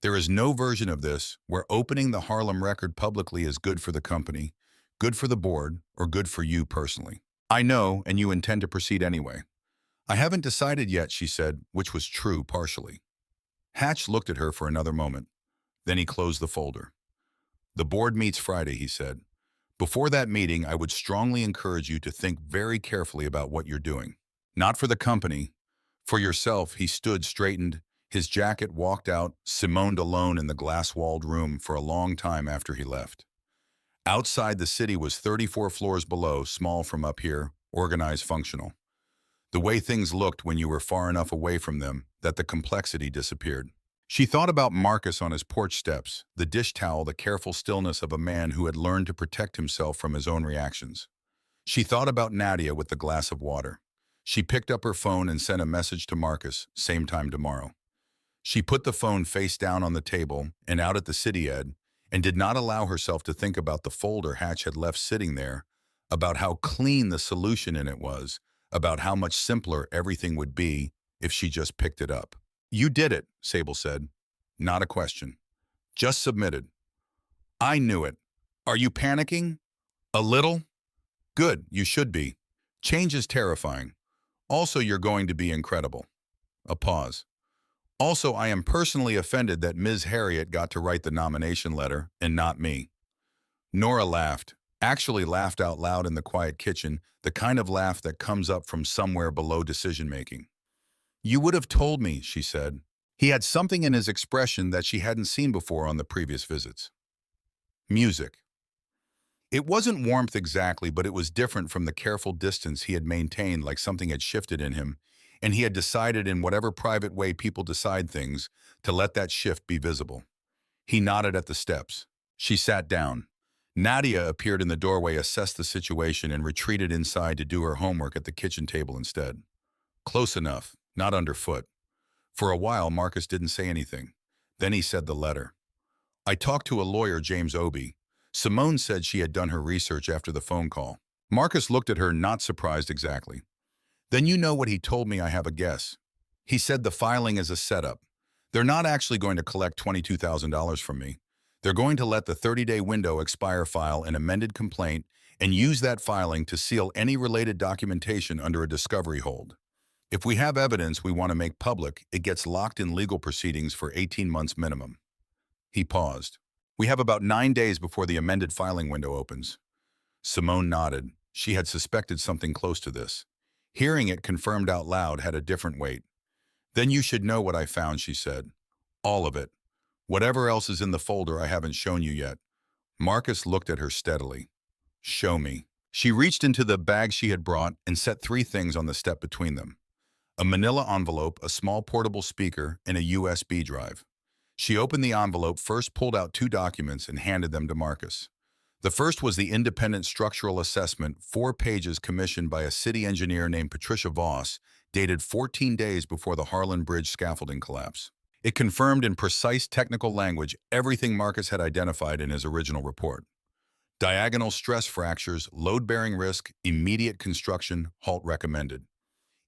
There is no version of this where opening the Harlem record publicly is good for the company, good for the board, or good for you personally. I know, and you intend to proceed anyway. I haven't decided yet, she said, which was true partially. Hatch looked at her for another moment. Then he closed the folder. The board meets Friday, he said. Before that meeting, I would strongly encourage you to think very carefully about what you're doing. Not for the company. For yourself. He stood straightened, his jacket walked out, Simone alone in the glass-walled room for a long time after he left. Outside, the city was 34 floors below, small from up here, organized, functional. The way things looked when you were far enough away from them that the complexity disappeared. She thought about Marcus on his porch steps, the dish towel, the careful stillness of a man who had learned to protect himself from his own reactions. She thought about Nadia with the glass of water. She picked up her phone and sent a message to Marcus, same time tomorrow. She put the phone face down on the table and out at the city ed, and did not allow herself to think about the folder Hatch had left sitting there, about how clean the solution in it was, about how much simpler everything would be if she just picked it up. You did it, Sable said. Not a question. Just submitted. I knew it. Are you panicking? A little? Good, you should be. Change is terrifying. Also, you're going to be incredible. A pause. Also, I am personally offended that Ms. Harriet got to write the nomination letter and not me. Nora laughed, actually laughed out loud in the quiet kitchen, the kind of laugh that comes up from somewhere below decision-making. You would have told me, she said. He had something in his expression that she hadn't seen before on the previous visits. Music. It wasn't warmth exactly, but it was different from the careful distance he had maintained, like something had shifted in him, and he had decided in whatever private way people decide things to let that shift be visible. He nodded at the steps. She sat down. Nadia appeared in the doorway, assessed the situation, and retreated inside to do her homework at the kitchen table instead. Close enough, not underfoot. For a while, Marcus didn't say anything. Then he said the letter. I talked to a lawyer, James Obie. Simone said she had done her research after the phone call. Marcus looked at her, not surprised exactly. Then you know what he told me. I have a guess. He said the filing is a setup. They're not actually going to collect $22,000 from me. They're going to let the 30-day window expire, file an amended complaint, and use that filing to seal any related documentation under a discovery hold. If we have evidence we want to make public, it gets locked in legal proceedings for 18 months minimum. He paused. We have about 9 days before the amended filing window opens. Simone nodded. She had suspected something close to this. Hearing it confirmed out loud had a different weight. Then you should know what I found, she said. All of it. Whatever else is in the folder I haven't shown you yet. Marcus looked at her steadily. Show me. She reached into the bag she had brought and set 3 things on the step between them. A manila envelope, a small portable speaker, and a USB drive. She opened the envelope, first pulled out two documents, and handed them to Marcus. The first was the independent structural assessment, 4 pages, commissioned by a city engineer named Patricia Voss, dated 14 days before the Harlan Bridge scaffolding collapse. It confirmed in precise technical language everything Marcus had identified in his original report. Diagonal stress fractures, load-bearing risk, immediate construction, halt recommended.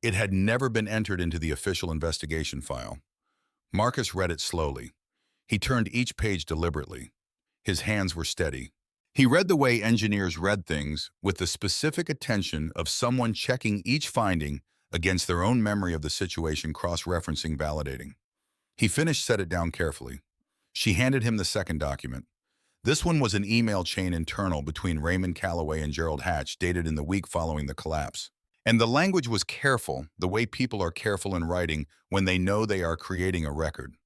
It had never been entered into the official investigation file. Marcus read it slowly. He turned each page deliberately. His hands were steady. He read the way engineers read things, with the specific attention of someone checking each finding against their own memory of the situation, cross-referencing, validating. He finished, set it down carefully. She handed him the second document. This one was an email chain internal between Raymond Calloway and Gerald Hatch, dated in the week following the collapse. And the language was careful, the way people are careful in writing when they know they are creating a record.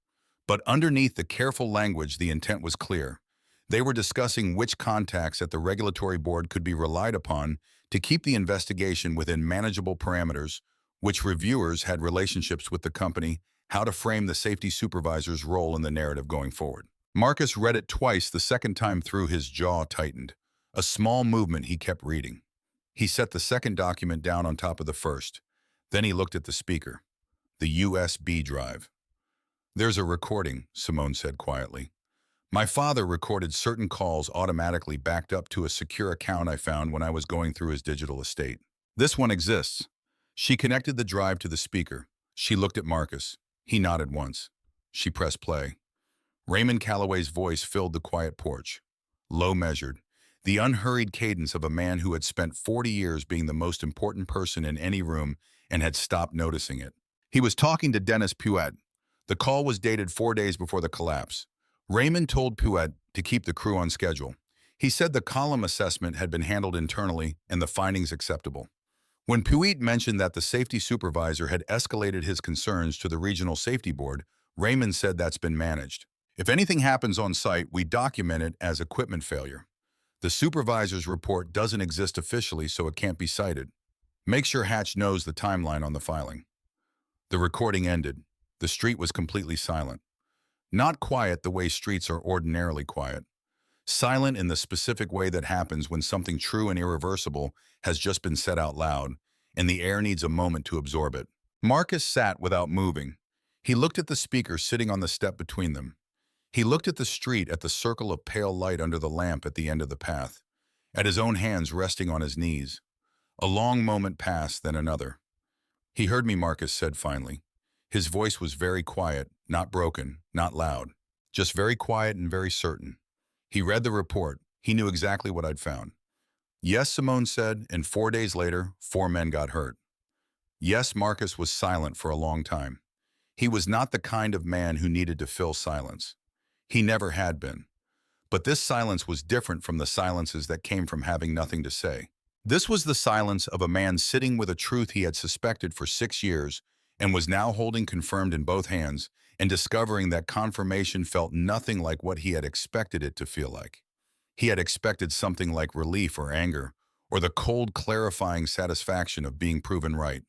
But underneath the careful language, the intent was clear. They were discussing which contacts at the regulatory board could be relied upon to keep the investigation within manageable parameters, which reviewers had relationships with the company, how to frame the safety supervisor's role in the narrative going forward. Marcus read it twice. The second time through, his jaw tightened. A small movement, he kept reading. He set the second document down on top of the first. Then he looked at the speaker. The USB drive. "There's a recording," Simone said quietly. "My father recorded certain calls automatically backed up to a secure account I found when I was going through his digital estate. This one exists." She connected the drive to the speaker. She looked at Marcus. He nodded once. She pressed play. Raymond Calloway's voice filled the quiet porch. Low, measured. The unhurried cadence of a man who had spent 40 years being the most important person in any room and had stopped noticing it. He was talking to Dennis Puett. The call was dated 4 days before the collapse. Raymond told Puett to keep the crew on schedule. He said the column assessment had been handled internally and the findings acceptable. When Puett mentioned that the safety supervisor had escalated his concerns to the regional safety board, Raymond said that's been managed. "If anything happens on site, we document it as equipment failure. The supervisor's report doesn't exist officially, so it can't be cited. Make sure Hatch knows the timeline on the filing." The recording ended. The street was completely silent. Not quiet the way streets are ordinarily quiet. Silent in the specific way that happens when something true and irreversible has just been said out loud, and the air needs a moment to absorb it. Marcus sat without moving. He looked at the speaker sitting on the step between them. He looked at the street, at the circle of pale light under the lamp at the end of the path, at his own hands resting on his knees. A long moment passed, then another. "He heard me," Marcus said finally. His voice was very quiet, not broken, not loud, just very quiet and very certain. He read the report. He knew exactly what I'd found. "Yes," Simone said, and 4 days later, 4 men got hurt. Yes, Marcus was silent for a long time. He was not the kind of man who needed to fill silence. He never had been. But this silence was different from the silences that came from having nothing to say. This was the silence of a man sitting with a truth he had suspected for 6 years and was now holding confirmed in both hands, and discovering that confirmation felt nothing like what he had expected it to feel like. He had expected something like relief or anger, or the cold, clarifying satisfaction of being proven right.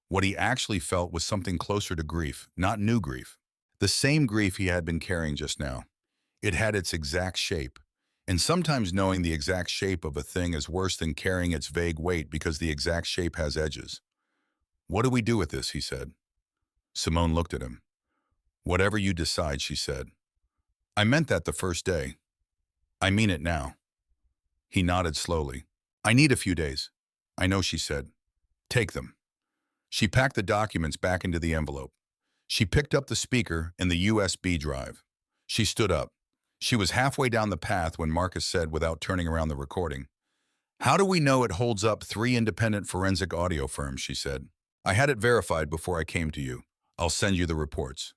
What he actually felt was something closer to grief, not new grief. The same grief he had been carrying just now. It had its exact shape. And sometimes knowing the exact shape of a thing is worse than carrying its vague weight, because the exact shape has edges. "What do we do with this?" he said. Simone looked at him. "Whatever you decide," she said. "I meant that the first day. I mean it now." He nodded slowly. "I need a few days." "I know," she said. "Take them." She packed the documents back into the envelope. She picked up the speaker and the USB drive. She stood up. She was halfway down the path when Marcus said, without turning around the recording, "How do we know it holds up 3 independent forensic audio firms?" she said. "I had it verified before I came to you. I'll send you the reports."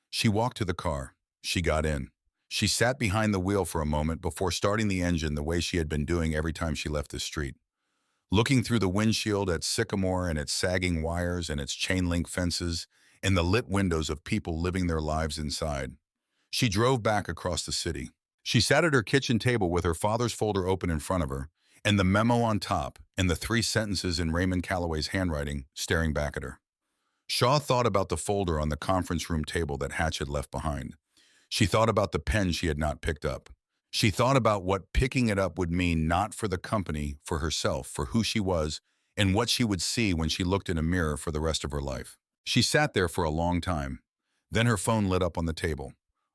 She walked to the car. She got in. She sat behind the wheel for a moment before starting the engine the way she had been doing every time she left the street. Looking through the windshield at Sycamore and its sagging wires and its chain-link fences and the lit windows of people living their lives inside, she drove back across the city. She sat at her kitchen table with her father's folder open in front of her, and the memo on top, and the 3 sentences in Raymond Calloway's handwriting staring back at her. Shaw thought about the folder on the conference room table that Hatch had left behind. She thought about the pen she had not picked up. She thought about what picking it up would mean, not for the company, for herself, for who she was, and what she would see when she looked in a mirror for the rest of her life. She sat there for a long time. Then her phone lit up on the table.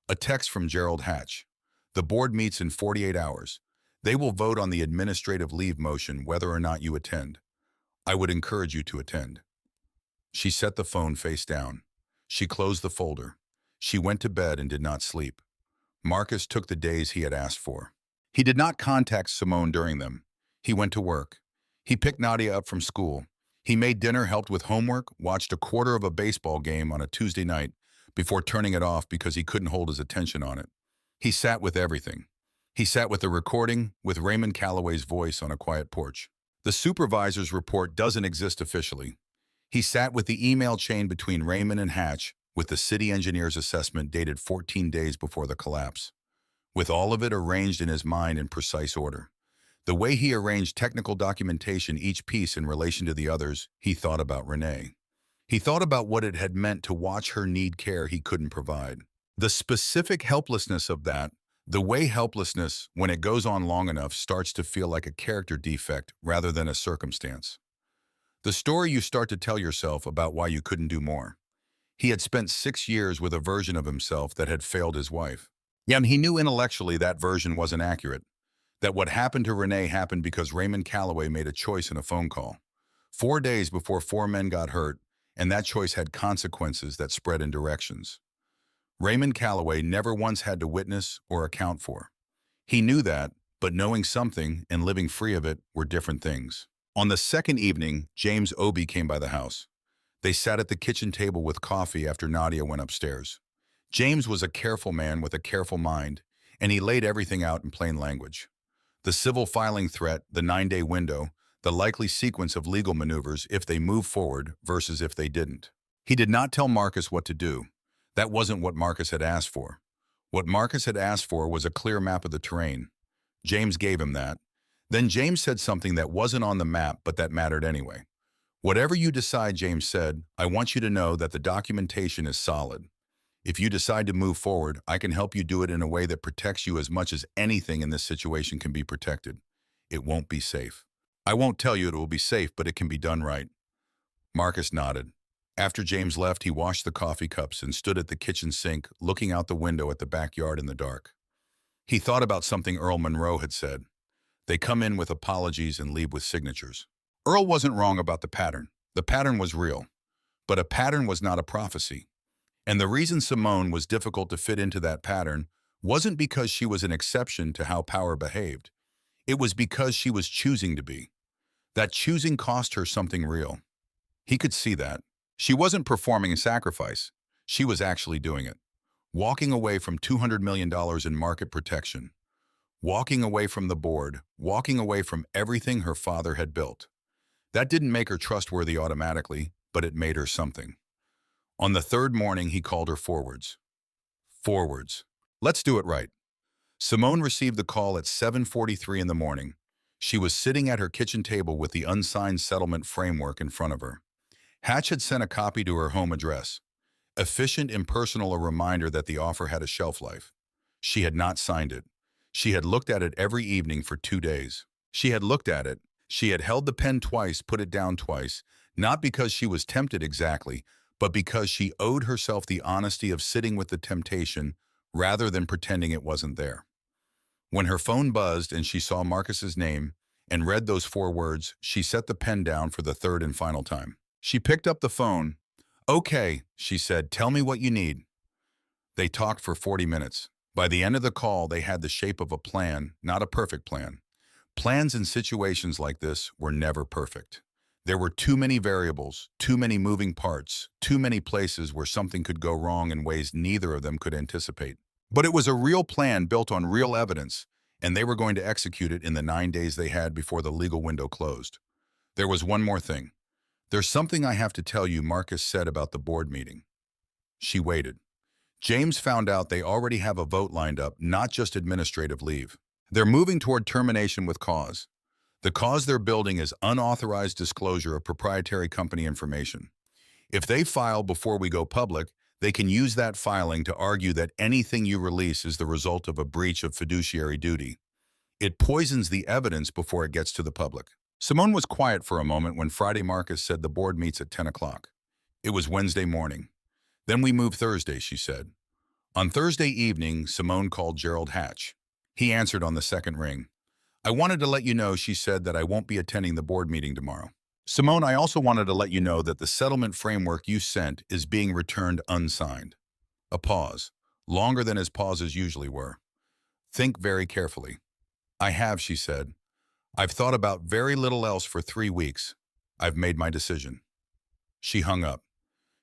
A text from Gerald Hatch. The board meets in 48 hours. They will vote on the administrative leave motion whether or not you attend. I would encourage you to attend. She set the phone face down. She closed the folder. She went to bed and did not sleep. Marcus took the days he had asked for. He did not contact Simone during them. He went to work. He picked Nadia up from school. He made dinner, helped with homework, watched a quarter of a baseball game on a Tuesday night before turning it off because he couldn't hold his attention on it. He sat with everything. He sat with the recording, with Raymond Calloway's voice on a quiet porch. The supervisor's report doesn't exist officially. He sat with the email chain between Raymond and Hatch, with the city engineer's assessment dated 14 days before the collapse, with all of it arranged in his mind in precise order. The way he arranged technical documentation, each piece in relation to the others, he thought about Renee. He thought about what it had meant to watch her need care he couldn't provide. The specific helplessness of that, the way helplessness, when it goes on long enough, starts to feel like a character defect rather than a circumstance. The story you start to tell yourself about why you couldn't do more. He had spent 6 years with a version of himself that had failed his wife. Yet he knew intellectually that version wasn't accurate, that what happened to Renee happened because Raymond Calloway made a choice in a phone call. 4 days before 4 men got hurt, and that choice had consequences that spread in directions. Raymond Calloway never once had to witness or account for. He knew that, but knowing something and living free of it were different things. On the second evening, James Obie came by the house. They sat at the kitchen table with coffee after Nadia went upstairs. James was a careful man with a careful mind, and he laid everything out in plain language. The civil filing threat, the 9-day window, the likely sequence of legal maneuvers if they moved forward versus if they didn't. He did not tell Marcus what to do. That wasn't what Marcus had asked for. What Marcus had asked for was a clear map of the terrain. James gave him that. Then James said something that wasn't on the map but that mattered anyway. Whatever you decide, James said, I want you to know that the documentation is solid. If you decide to move forward, I can help you do it in a way that protects you as much as anything in this situation can be protected. It won't be safe. I won't tell you it will be safe, but it can be done right. Marcus nodded. After James left, he washed the coffee cups and stood at the kitchen sink, looking out the window at the backyard in the dark. He thought about something Earl Monroe had said. They come in with apologies and leave with signatures. Earl wasn't wrong about the pattern. The pattern was real. But a pattern was not a prophecy. And the reason Simone was difficult to fit into that pattern wasn't because she was an exception to how power behaved. It was because she was choosing to be. That choosing cost her something real. He could see that. She wasn't performing a sacrifice. She was actually doing it. Walking away from $200 million in market protection. Walking away from the board. Walking away from everything her father had built. That didn't make her trustworthy automatically, but it made her something. On the third morning, he called her forwards. Forwards. Let's do it right. Simone received the call at 7:43 in the morning. She was sitting at her kitchen table with the unsigned settlement framework in front of her. Hatch had sent a copy to her home address. Efficient, impersonal, a reminder that the offer had a shelf life. She had not signed it. She had looked at it every evening for 2 days. She had looked at it. She had held the pen twice, put it down twice, not because she was tempted exactly, but because she owed herself the honesty of sitting with the temptation rather than pretending it wasn't there. When her phone buzzed and she saw Marcus's name and read those 4 words, she set the pen down for the third and final time. She picked up the phone. Okay, she said, tell me what you need. They talked for 40 minutes. By the end of the call, they had the shape of a plan, not a perfect plan. Plans in situations like this were never perfect. There were too many variables, too many moving parts, too many places where something could go wrong in ways neither of them could anticipate. But it was a real plan built on real evidence, and they were going to execute it in the 9 days they had before the legal window closed. There was one more thing. There's something I have to tell you, Marcus said about the board meeting. She waited. James found out they already have a vote lined up, not just administrative leave. They're moving toward termination with cause. The cause they're building is unauthorized disclosure of proprietary company information. If they file before we go public, They can use that filing to argue that anything you release is the result of a breach of fiduciary duty. It poisons the evidence before it gets to the public. Simone was quiet for a moment when Friday Marcus said the board meets at 10 o'clock. It was Wednesday morning. Then we move Thursday, she said. On Thursday evening, Simone called Gerald Hatch. He answered on the second ring. I wanted to let you know, she said, that I won't be attending the board meeting tomorrow. Simone, I also wanted to let you know that the settlement framework you sent is being returned unsigned. A pause, longer than his pauses usually were. Think very carefully. I have, she said. I've thought about very little else for 3 weeks. I've made my decision. She hung up.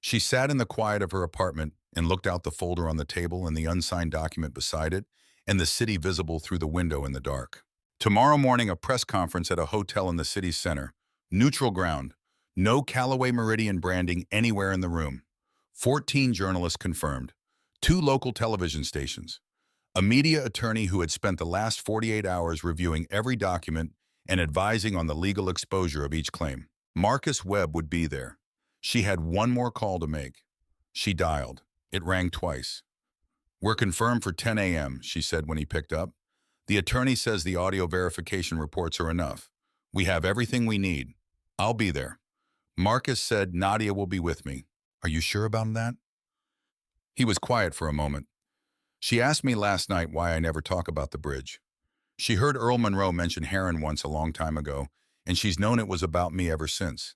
She sat in the quiet of her apartment and looked out the folder on the table and the unsigned document beside it and the city visible through the window in the dark. Tomorrow morning, a press conference at a hotel in the city's center. Neutral ground. No Callaway Meridian branding anywhere in the room. 14 journalists confirmed. 2 local television stations. A media attorney who had spent the last 48 hours reviewing every document and advising on the legal exposure of each claim. Marcus Webb would be there. She had one more call to make. She dialed. It rang twice. We're confirmed for 10 a.m., she said when he picked up. The attorney says the audio verification reports are enough. We have everything we need. I'll be there. Marcus said Nadia will be with me. Are you sure about that? He was quiet for a moment. She asked me last night why I never talk about the bridge. She heard Earl Monroe mention Heron once a long time ago, and she's known it was about me ever since.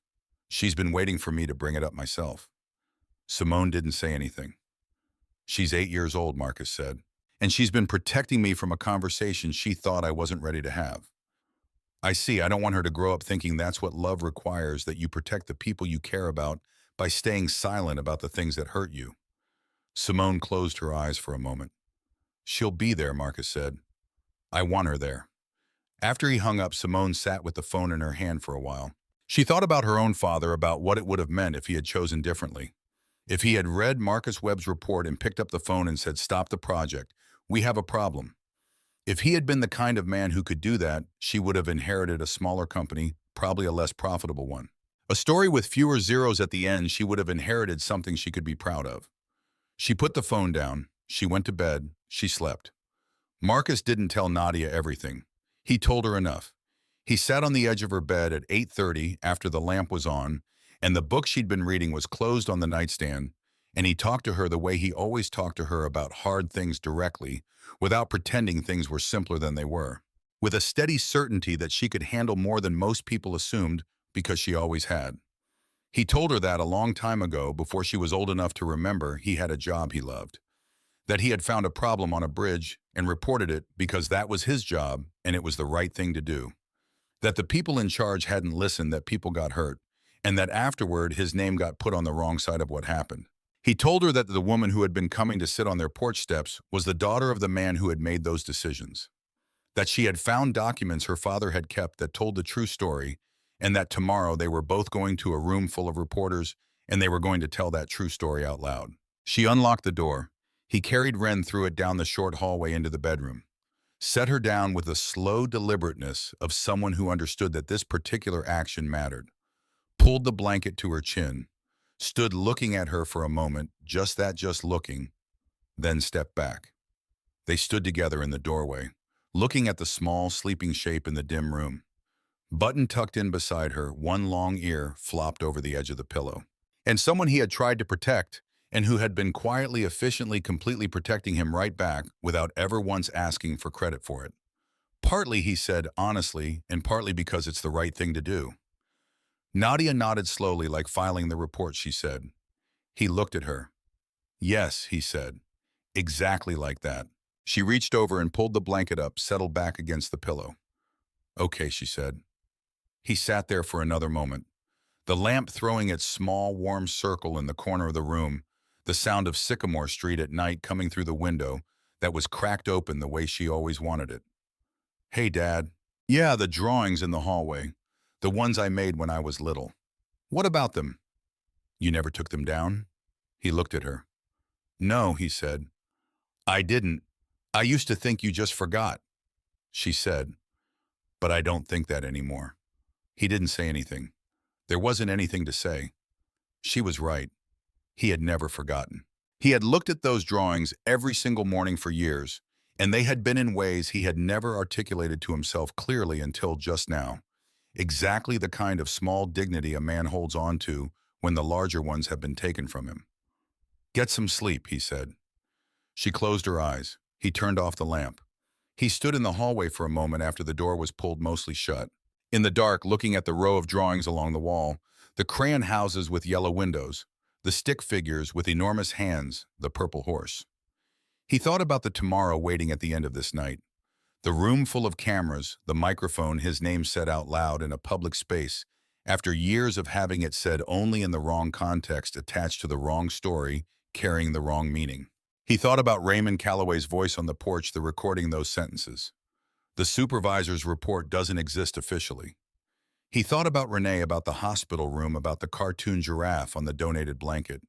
She's been waiting for me to bring it up myself. Simone didn't say anything. She's 8 years old, Marcus said, and she's been protecting me from a conversation she thought I wasn't ready to have. I see. I don't want her to grow up thinking that's what love requires, that you protect the people you care about by staying silent about the things that hurt you. Simone closed her eyes for a moment. She'll be there, Marcus said. I want her there. After he hung up, Simone sat with the phone in her hand for a while. She thought about her own father, about what it would have meant if he had chosen differently. If he had read Marcus Webb's report and picked up the phone and said, "Stop the project. We have a problem." If he had been the kind of man who could do that, she would have inherited a smaller company, probably a less profitable one. A story with fewer zeros at the end. She would have inherited something she could be proud of. She put the phone down. She went to bed. She slept. Marcus didn't tell Nadia everything. He told her enough. He sat on the edge of her bed at 8:30 after the lamp was on, and the book she'd been reading was closed on the nightstand, and he talked to her the way he always talked to her about hard things directly, without pretending things were simpler than they were, with a steady certainty that she could handle more than most people assumed because she always had. He told her that a long time ago, before she was old enough to remember he had a job he loved, that he had found a problem on a bridge and reported it because that was his job and it was the right thing to do, that the people in charge hadn't listened, that people got hurt, and that afterward his name got put on the wrong side of what happened. He told her that the woman who had been coming to sit on their porch steps was the daughter of the man who had made those decisions, that she had found documents her father had kept that told the true story, and that tomorrow they were both going to a room full of reporters and they were going to tell that true story out loud. She unlocked the door. He carried Wren through it down the short hallway into the bedroom, set her down with the slow deliberateness of someone who understood that this particular action mattered, pulled the blanket to her chin, stood looking at her for a moment, just looking, then stepped back. They stood together in the doorway, looking at the small, sleeping shape in the dim room. Button tucked in beside her, one long ear flopped over the edge of the pillow. And someone he had tried to protect, and who had been quietly, efficiently, completely protecting him right back without ever once asking for credit for it. Partly, he said, honestly, and partly because it's the right thing to do. Nadia nodded slowly, like filing the report, she said. He looked at her. Yes, he said. Exactly like that. She reached over and pulled the blanket up, settled back against the pillow. Okay, she said. He sat there for another moment, the lamp throwing its small, warm circle in the corner of the room, the sound of Sycamore Street at night coming through the window that was cracked open the way she always wanted it. Hey, Dad. Yeah, the drawings in the hallway. The ones I made when I was little. What about them? You never took them down? He looked at her. No, he said. I didn't. I used to think you just forgot, she said. But I don't think that anymore. He didn't say anything. There wasn't anything to say. She was right. He had never forgotten. He had looked at those drawings every single morning for years, and they had been in ways he had never articulated to himself clearly until just now. Exactly the kind of small dignity a man holds on to when the larger ones have been taken from him. "Get some sleep," he said. She closed her eyes. He turned off the lamp. He stood in the hallway for a moment after the door was pulled mostly shut. In the dark, looking at the row of drawings along the wall, the crayon houses with yellow windows, the stick figures with enormous hands, the purple horse. He thought about the tomorrow waiting at the end of this night. The room full of cameras, the microphone his name said out loud in a public space, after years of having it said only in the wrong context attached to the wrong story, carrying the wrong meaning. He thought about Raymond Calloway's voice on the porch, the recording those sentences. The supervisor's report doesn't exist officially. He thought about Renee, about the hospital room, about the cartoon giraffe on the donated blanket.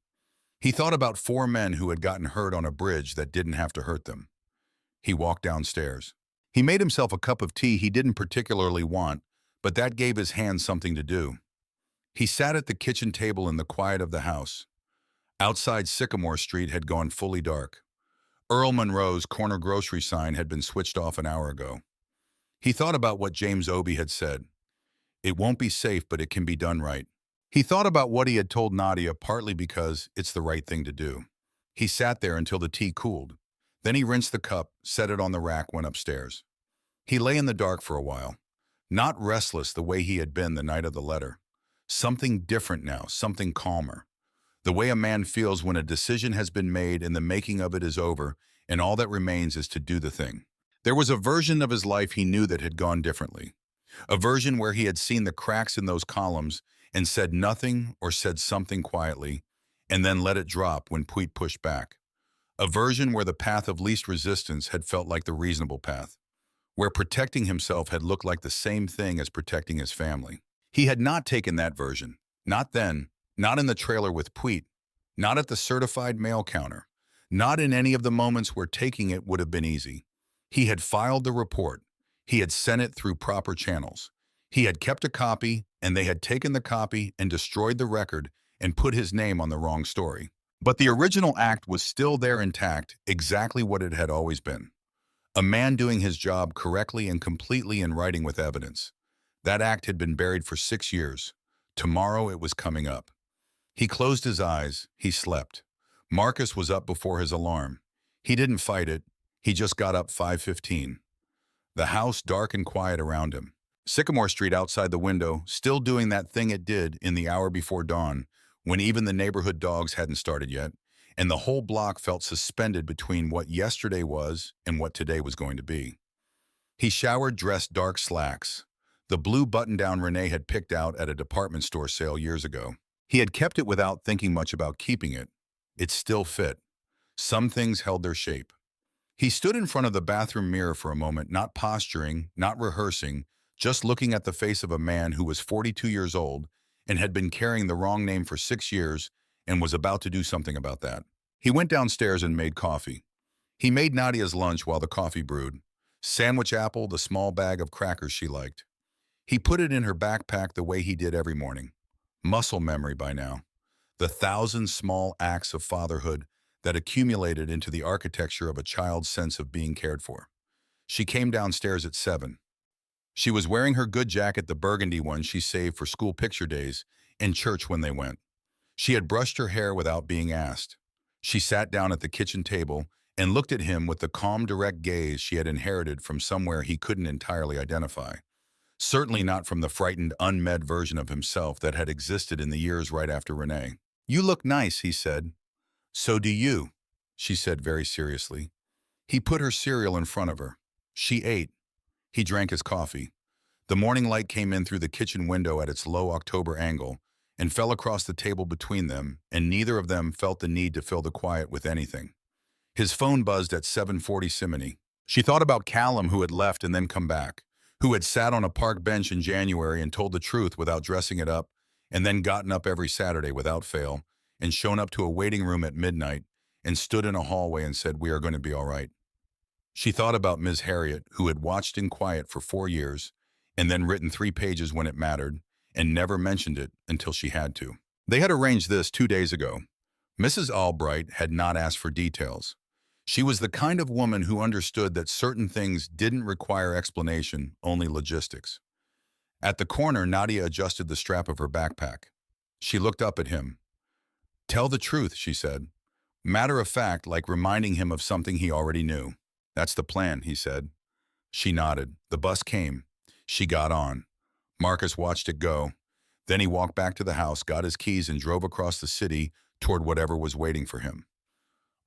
He thought about four men who had gotten hurt on a bridge that didn't have to hurt them. He walked downstairs. He made himself a cup of tea he didn't particularly want, but that gave his hands something to do. He sat at the kitchen table in the quiet of the house. Outside, Sycamore Street had gone fully dark. Earl Monroe's corner grocery sign had been switched off an hour ago. He thought about what James Obie had said. It won't be safe, but it can be done right. He thought about what he had told Nadia, partly because it's the right thing to do. He sat there until the tea cooled. Then he rinsed the cup, set it on the rack, went upstairs. He lay in the dark for a while, not restless the way he had been the night of the letter. Something different now, something calmer. The way a man feels when a decision has been made and the making of it is over, and all that remains is to do the thing. There was a version of his life he knew that had gone differently. A version where he had seen the cracks in those columns and said nothing or said something quietly, and then let it drop when Puig pushed back. A version where the path of least resistance had felt like the reasonable path, where protecting himself had looked like the same thing as protecting his family. He had not taken that version. Not then, not in the trailer with Puig, not at the certified mail counter, not in any of the moments where taking it would have been easy. He had filed the report. He had sent it through proper channels. He had kept a copy, and they had taken the copy and destroyed the record and put his name on the wrong story. But the original act was still there intact, exactly what it had always been. A man doing his job correctly and completely in writing with evidence. That act had been buried for 6 years. Tomorrow it was coming up. He closed his eyes. He slept. Marcus was up before his alarm. He didn't fight it. He just got up 5:15. The house dark and quiet around him. Sycamore Street outside the window, still doing that thing it did in the hour before dawn, when even the neighborhood dogs hadn't started yet, and the whole block felt suspended between what yesterday was and what today was going to be. He showered, dressed dark slacks, the blue button-down Renee had picked out at a department store sale years ago. He had kept it without thinking much about keeping it. It still fit. Some things held their shape. He stood in front of the bathroom mirror for a moment, not posturing, not rehearsing, just looking at the face of a man who was 42 years old and had been carrying the wrong name for 6 years and was about to do something about that. He went downstairs and made coffee. He made Nadia's lunch while the coffee brewed. Sandwich apple, the small bag of crackers she liked. He put it in her backpack the way he did every morning. Muscle memory by now. The 1,000 small acts of fatherhood that accumulated into the architecture of a child's sense of being cared for. She came downstairs at 7. She was wearing her good jacket, the burgundy one she saved for school picture days, and church when they went. She had brushed her hair without being asked. She sat down at the kitchen table and looked at him with the calm, direct gaze she had inherited from somewhere he couldn't entirely identify. Certainly not from the frightened, unmed version of himself that had existed in the years right after Renee. "You look nice," he said. "So do you," she said very seriously. He put her cereal in front of her. She ate. He drank his coffee. The morning light came in through the kitchen window at its low October angle and fell across the table between them, and neither of them felt the need to fill the quiet with anything. His phone buzzed at 7:40 Simony. She thought about Callum, who had left and then come back, who had sat on a park bench in January and told the truth without dressing it up, and then gotten up every Saturday without fail, and shown up to a waiting room at midnight, and stood in a hallway and said, "We are going to be all right." She thought about Ms. Harriet, who had watched in quiet for 4 years, and then written 3 pages when it mattered, and never mentioned it until she had to. They had arranged this 2 days ago. Mrs. Albright had not asked for details. She was the kind of woman who understood that certain things didn't require explanation, only logistics. At the corner, Nadia adjusted the strap of her backpack. She looked up at him. "Tell the truth," she said. Matter of fact, like reminding him of something he already knew. "That's the plan," he said. She nodded. The bus came. She got on. Marcus watched it go. Then he walked back to the house, got his keys, and drove across the city toward whatever was waiting for him.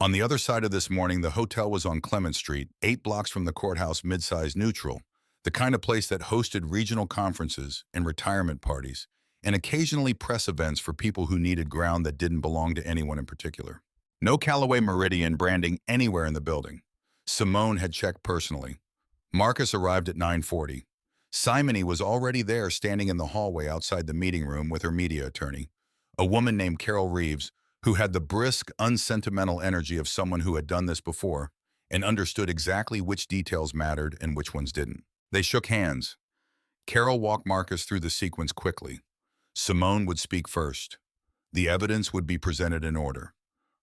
On the other side of this morning, the hotel was on Clement Street, 8 blocks from the courthouse mid-size neutral, the kind of place that hosted regional conferences and retirement parties, and occasionally press events for people who needed ground that didn't belong to anyone in particular. No Callaway Meridian branding anywhere in the building. Simone had checked personally. Marcus arrived at 9:40. Simony was already there, standing in the hallway outside the meeting room with her media attorney, a woman named Carol Reeves, who had the brisk, unsentimental energy of someone who had done this before and understood exactly which details mattered and which ones didn't. They shook hands. Carol walked Marcus through the sequence quickly. Simone would speak first. The evidence would be presented in order.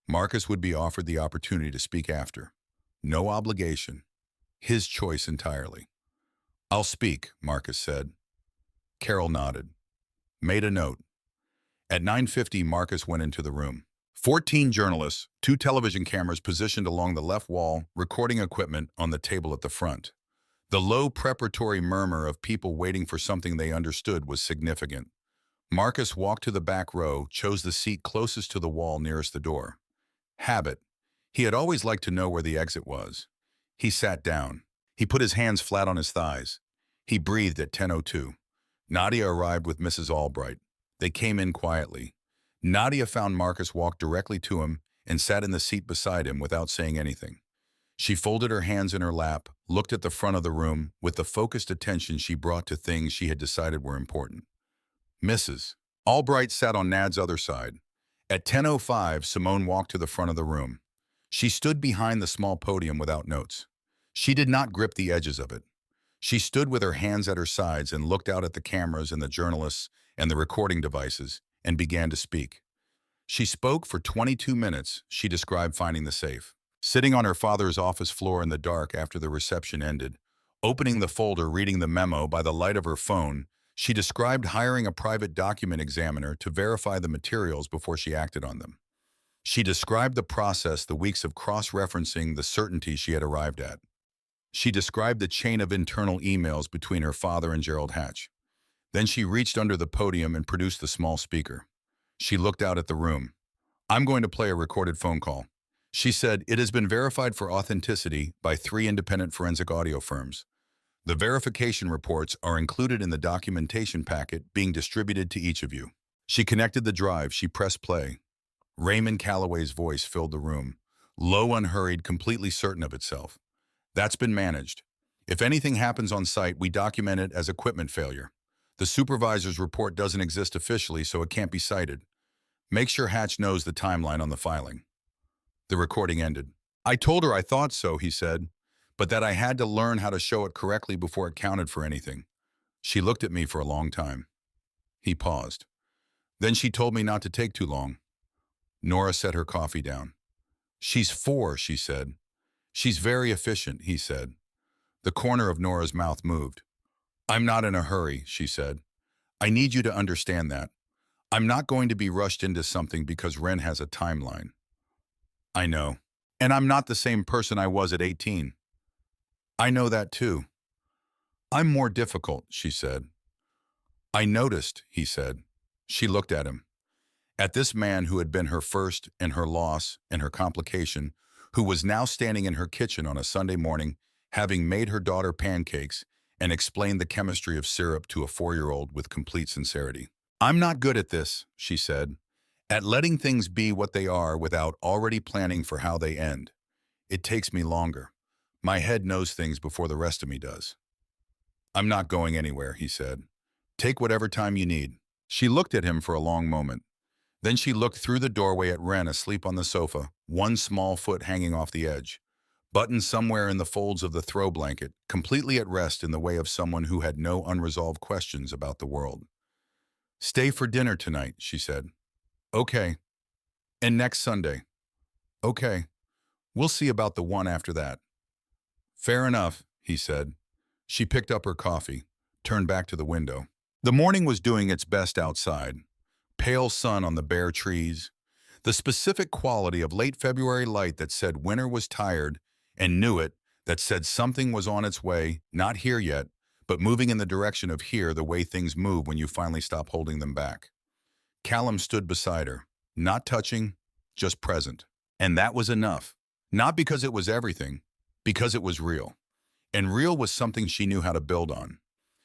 Marcus would be offered the opportunity to speak after. No obligation. His choice entirely. "I'll speak," Marcus said. Carol nodded. Made a note. At 9:50, Marcus went into the room. 14 journalists, 2 television cameras positioned along the left wall, recording equipment on the table at the front. The low preparatory murmur of people waiting for something they understood was significant. Marcus walked to the back row, chose the seat closest to the wall nearest the door. Habit. He had always liked to know where the exit was. He sat down. He put his hands flat on his thighs. He breathed at 10:02. Nadia arrived with Mrs. Albright. They came in quietly. Nadia found Marcus walked directly to him and sat in the seat beside him without saying anything. She folded her hands in her lap, looked at the front of the room with the focused attention she brought to things she had decided were important. Mrs. Albright sat on Nad's other side. At 10:05, Simone walked to the front of the room. She stood behind the small podium without notes. She did not grip the edges of it. She stood with her hands at her sides and looked out at the cameras and the journalists and the recording devices and began to speak. She spoke for 22 minutes. She described finding the safe, sitting on her father's office floor in the dark after the reception ended, opening the folder, reading the memo by the light of her phone. She described hiring a private document examiner to verify the materials before she acted on them. She described the process, the weeks of cross-referencing, the certainty she had arrived at. She described the chain of internal emails between her father and Gerald Hatch. Then she reached under the podium and produced the small speaker. She looked out at the room. "I'm going to play a recorded phone call." She said, "It has been verified for authenticity by 3 independent forensic audio firms. The verification reports are included in the documentation packet being distributed to each of you." She connected the drive. She pressed play. Raymond Calloway's voice filled the room, low, unhurried, completely certain of itself. "That's been managed. If anything happens on site, we document it as equipment failure. The supervisor's report doesn't exist officially, so it can't be cited. Make sure Hatch knows the timeline on the filing." The recording ended. "I told her I thought so," he said, "but that I had to learn how to show it correctly before it counted for anything. She looked at me for a long time." He paused. "Then she told me not to take too long." Nora set her coffee down. "She's 4, she said. "She's very efficient," he said. The corner of Nora's mouth moved. "I'm not in a hurry," she said. "I need you to understand that. I'm not going to be rushed into something because Ren has a timeline." "I know. And I'm not the same person I was at 18. "I know that too." "I'm more difficult," she said. "I noticed," he said. She looked at him. At this man who had been her first and her loss and her complication, who was now standing in her kitchen on a Sunday morning, having made her daughter pancakes and explained the chemistry of syrup to a 4-year-old with complete sincerity. "I'm not good at this," she said, "at letting things be what they are without already planning for how they end. It takes me longer. My head knows things before the rest of me does." "I'm not going anywhere," he said. "Take whatever time you need." She looked at him for a long moment. Then she looked through the doorway at Ren asleep on the sofa, one small foot hanging off the edge, buttoned somewhere in the folds of the throw blanket, completely at rest in the way of someone who had no unresolved questions about the world. "Stay for dinner tonight," she said. "Okay." And next Sunday. Okay, we'll see about the one after that. Fair enough, he said. She picked up her coffee, turned back to the window. The morning was doing its best outside. Pale sun on the bare trees, the specific quality of late February light that said winter was tired and knew it, that said something was on its way, not here yet, but moving in the direction of here, the way things move when you finally stop holding them back. Callum stood beside her, not touching, just present. And that was enough. Not because it was everything, because it was real. And real was something she knew how to build on.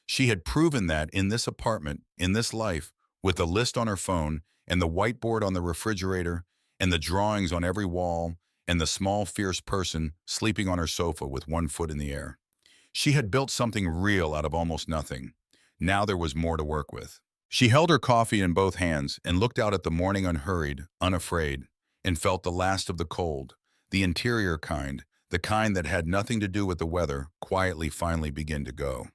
She had proven that in this apartment, in this life, with the list on her phone and the whiteboard on the refrigerator and the drawings on every wall and the small, fierce person sleeping on her sofa with one foot in the air. She had built something real out of almost nothing. Now there was more to work with. She held her coffee in both hands and looked out at the morning unhurried, unafraid, and felt the last of the cold, the interior kind, the kind that had nothing to do with the weather, quietly finally begin to go.